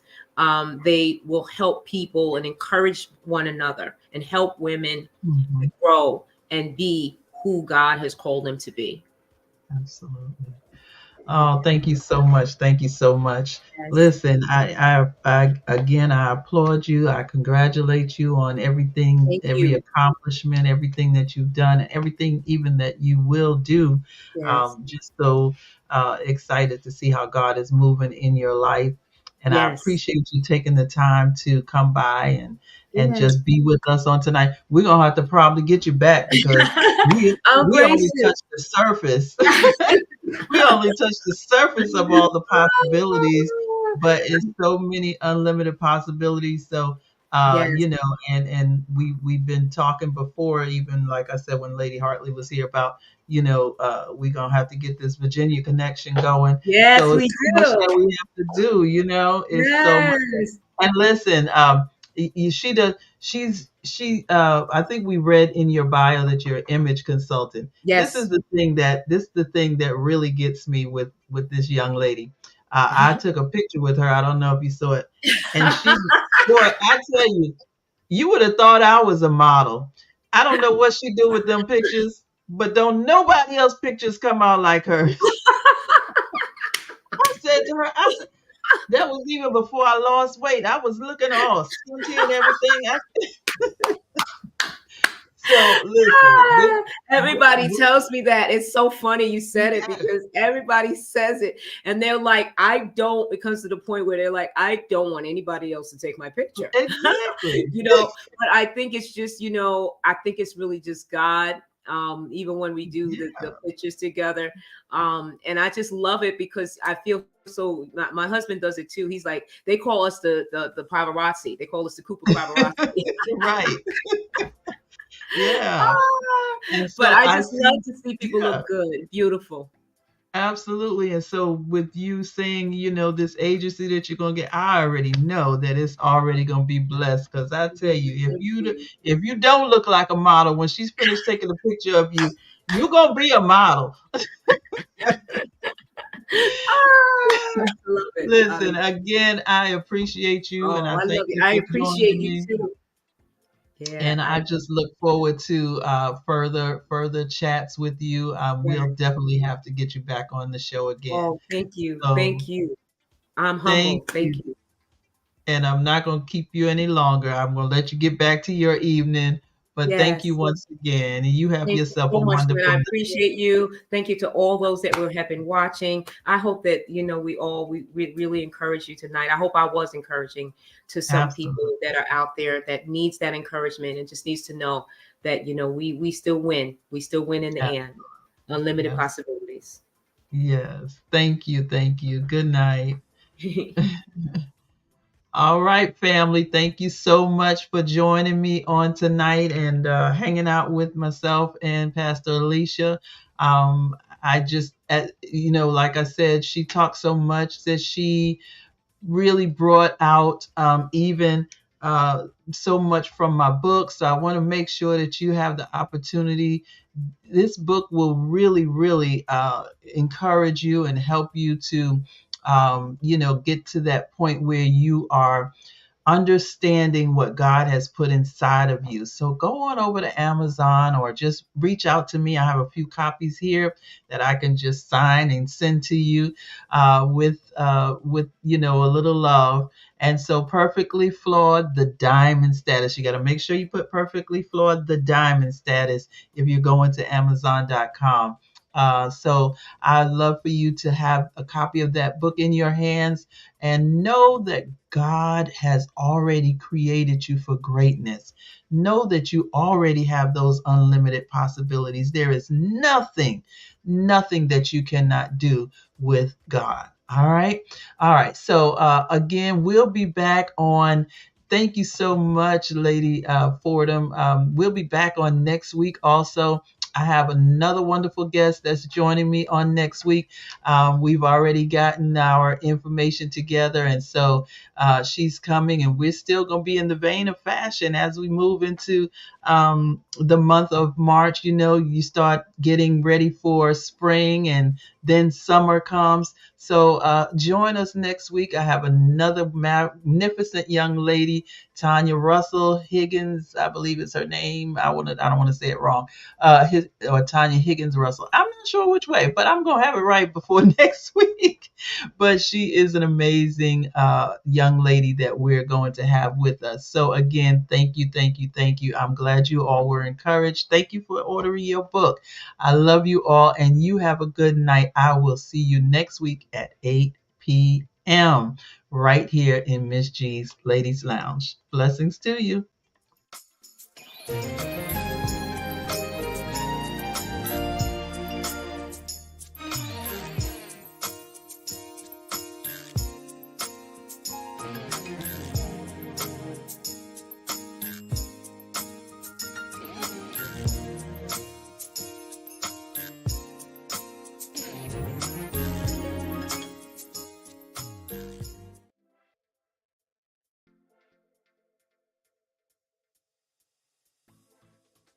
Speaker 2: they will help people and encourage one another and help women
Speaker 1: Mhm.
Speaker 2: grow and be who God has called them to be.
Speaker 1: Absolutely. Oh, thank you so much. Thank you so much.
Speaker 2: Yes.
Speaker 1: Listen, I applaud you. I congratulate you on everything,
Speaker 2: Thank
Speaker 1: every
Speaker 2: you.
Speaker 1: accomplishment, everything that you've done, and everything even that you will do.
Speaker 2: Yes.
Speaker 1: Just so excited to see how God is moving in your life. And I
Speaker 2: Yes.
Speaker 1: appreciate you taking the time to come by and
Speaker 2: Yes.
Speaker 1: just be with us on tonight. We're gonna have to probably get you back because
Speaker 2: I'm
Speaker 1: we only
Speaker 2: gracious.
Speaker 1: touched the surface. We only touched the surface of all the possibilities, but it's so many unlimited possibilities. So
Speaker 2: Yes.
Speaker 1: You know, and we've been talking before, even like I said when Lady Hartley was here, about, you know, we're gonna have to get this Virginia connection going.
Speaker 2: Yes,
Speaker 1: So it's
Speaker 2: we
Speaker 1: so much
Speaker 2: do.
Speaker 1: that we have to do, you know, it's so much.
Speaker 2: Yes.
Speaker 1: And listen, she does. She. I think we read in your bio that you're an image consultant.
Speaker 2: Yes.
Speaker 1: This is the thing that really gets me with this young lady. I took a picture with her. I don't know if you saw it, and she, boy, I tell you, you would have thought I was a model. I don't know what she do with them pictures, but don't nobody else pictures come out like hers. I said to her, I said, that was even before I lost weight. I was looking all skinty and everything. So listen,
Speaker 2: Ah, everybody
Speaker 1: this,
Speaker 2: tells me that. It's so funny you said it because everybody says it. And they're like, I don't, it comes to the point where they're like, I don't want anybody else to take my picture.
Speaker 1: exactly.
Speaker 2: You know, but I think it's just, you know, I think it's really just God. Even when we do the
Speaker 1: Yeah,
Speaker 2: pictures together. And I just love it because I feel so my husband does it too. He's like, they call us the paparazzi. They call us the Cooper paparazzi.
Speaker 1: right. Yeah.
Speaker 2: Ah,
Speaker 1: And
Speaker 2: but
Speaker 1: so
Speaker 2: I
Speaker 1: I
Speaker 2: just love
Speaker 1: see,
Speaker 2: to see people
Speaker 1: yeah,
Speaker 2: look good, beautiful.
Speaker 1: absolutely. And so with you saying, you know, this agency that you're gonna get, I already know that it's already gonna be blessed. Cause I tell you,
Speaker 2: Thank you.
Speaker 1: if you don't look like a model when she's finished taking a picture of you, you're gonna be a model.
Speaker 2: I love it.
Speaker 1: Listen, again, I appreciate you and
Speaker 2: Oh,
Speaker 1: I
Speaker 2: I
Speaker 1: thank
Speaker 2: love it.
Speaker 1: you
Speaker 2: I
Speaker 1: for
Speaker 2: appreciate
Speaker 1: joining
Speaker 2: you
Speaker 1: me.
Speaker 2: too. Yeah,
Speaker 1: And I just look forward to further chats with you. We'll
Speaker 2: yeah.
Speaker 1: definitely have to get you back on the show again.
Speaker 2: Oh, thank you.
Speaker 1: So
Speaker 2: Thank you. I'm
Speaker 1: thank
Speaker 2: humble. Thank
Speaker 1: you.
Speaker 2: you.
Speaker 1: And I'm not going to keep you any longer. I'm going to let you get back to your evening. But thank you
Speaker 2: Yes.
Speaker 1: once again. And you have
Speaker 2: Thank you
Speaker 1: yourself a
Speaker 2: so much, Gwen.
Speaker 1: wonderful
Speaker 2: I
Speaker 1: night.
Speaker 2: appreciate you. Thank you to all those that have been watching. I hope that you know we really encourage you tonight. I hope I was encouraging to some
Speaker 1: Absolutely.
Speaker 2: people that are out there that needs that encouragement and just needs to know that you know we still win. We still win in the end. Unlimited
Speaker 1: Yes.
Speaker 2: possibilities.
Speaker 1: Yes. Thank you. Thank you. Good night. All right, family. Thank you so much for joining me on tonight and hanging out with myself and Pastor Alicia. I just, you know, like I said, she talked so much that she really brought out even so much from my book. So I want to make sure that you have the opportunity. This book will really, really encourage you and help you to, you know, get to that point where you are understanding what God has put inside of you. So go on over to Amazon or just reach out to me. I have a few copies here that I can just sign and send to you with you know a little love. And so perfectly flawed, the diamond status. You got to make sure you put perfectly flawed, the diamond status if you're going to Amazon.com. So I'd love for you to have a copy of that book in your hands and know that God has already created you for greatness. Know that you already have those unlimited possibilities. There is nothing that you cannot do with God. All right. All right. So, again, we'll be back on. Thank you so much, Lady Fordham. We'll be back on next week also. I have another wonderful guest that's joining me on next week. We've already gotten our information together, and so she's coming, and we're still going to be in the vein of fashion as we move into the month of March. You know, you start getting ready for spring, and then summer comes. So join us next week. I have another magnificent young lady, Tanya Russell Higgins, I believe it's her name. I don't want to say it wrong. Or Tanya Higgins Russell. I'm not sure which way, but I'm gonna have it right before next week. But she is an amazing young lady that we're going to have with us. So again, thank you, thank you, thank you. I'm glad you all were encouraged. Thank you for ordering your book. I love you all, and you have a good night. I will see you next week at 8 p.m. right here in Miss G's Ladies Lounge. Blessings to you.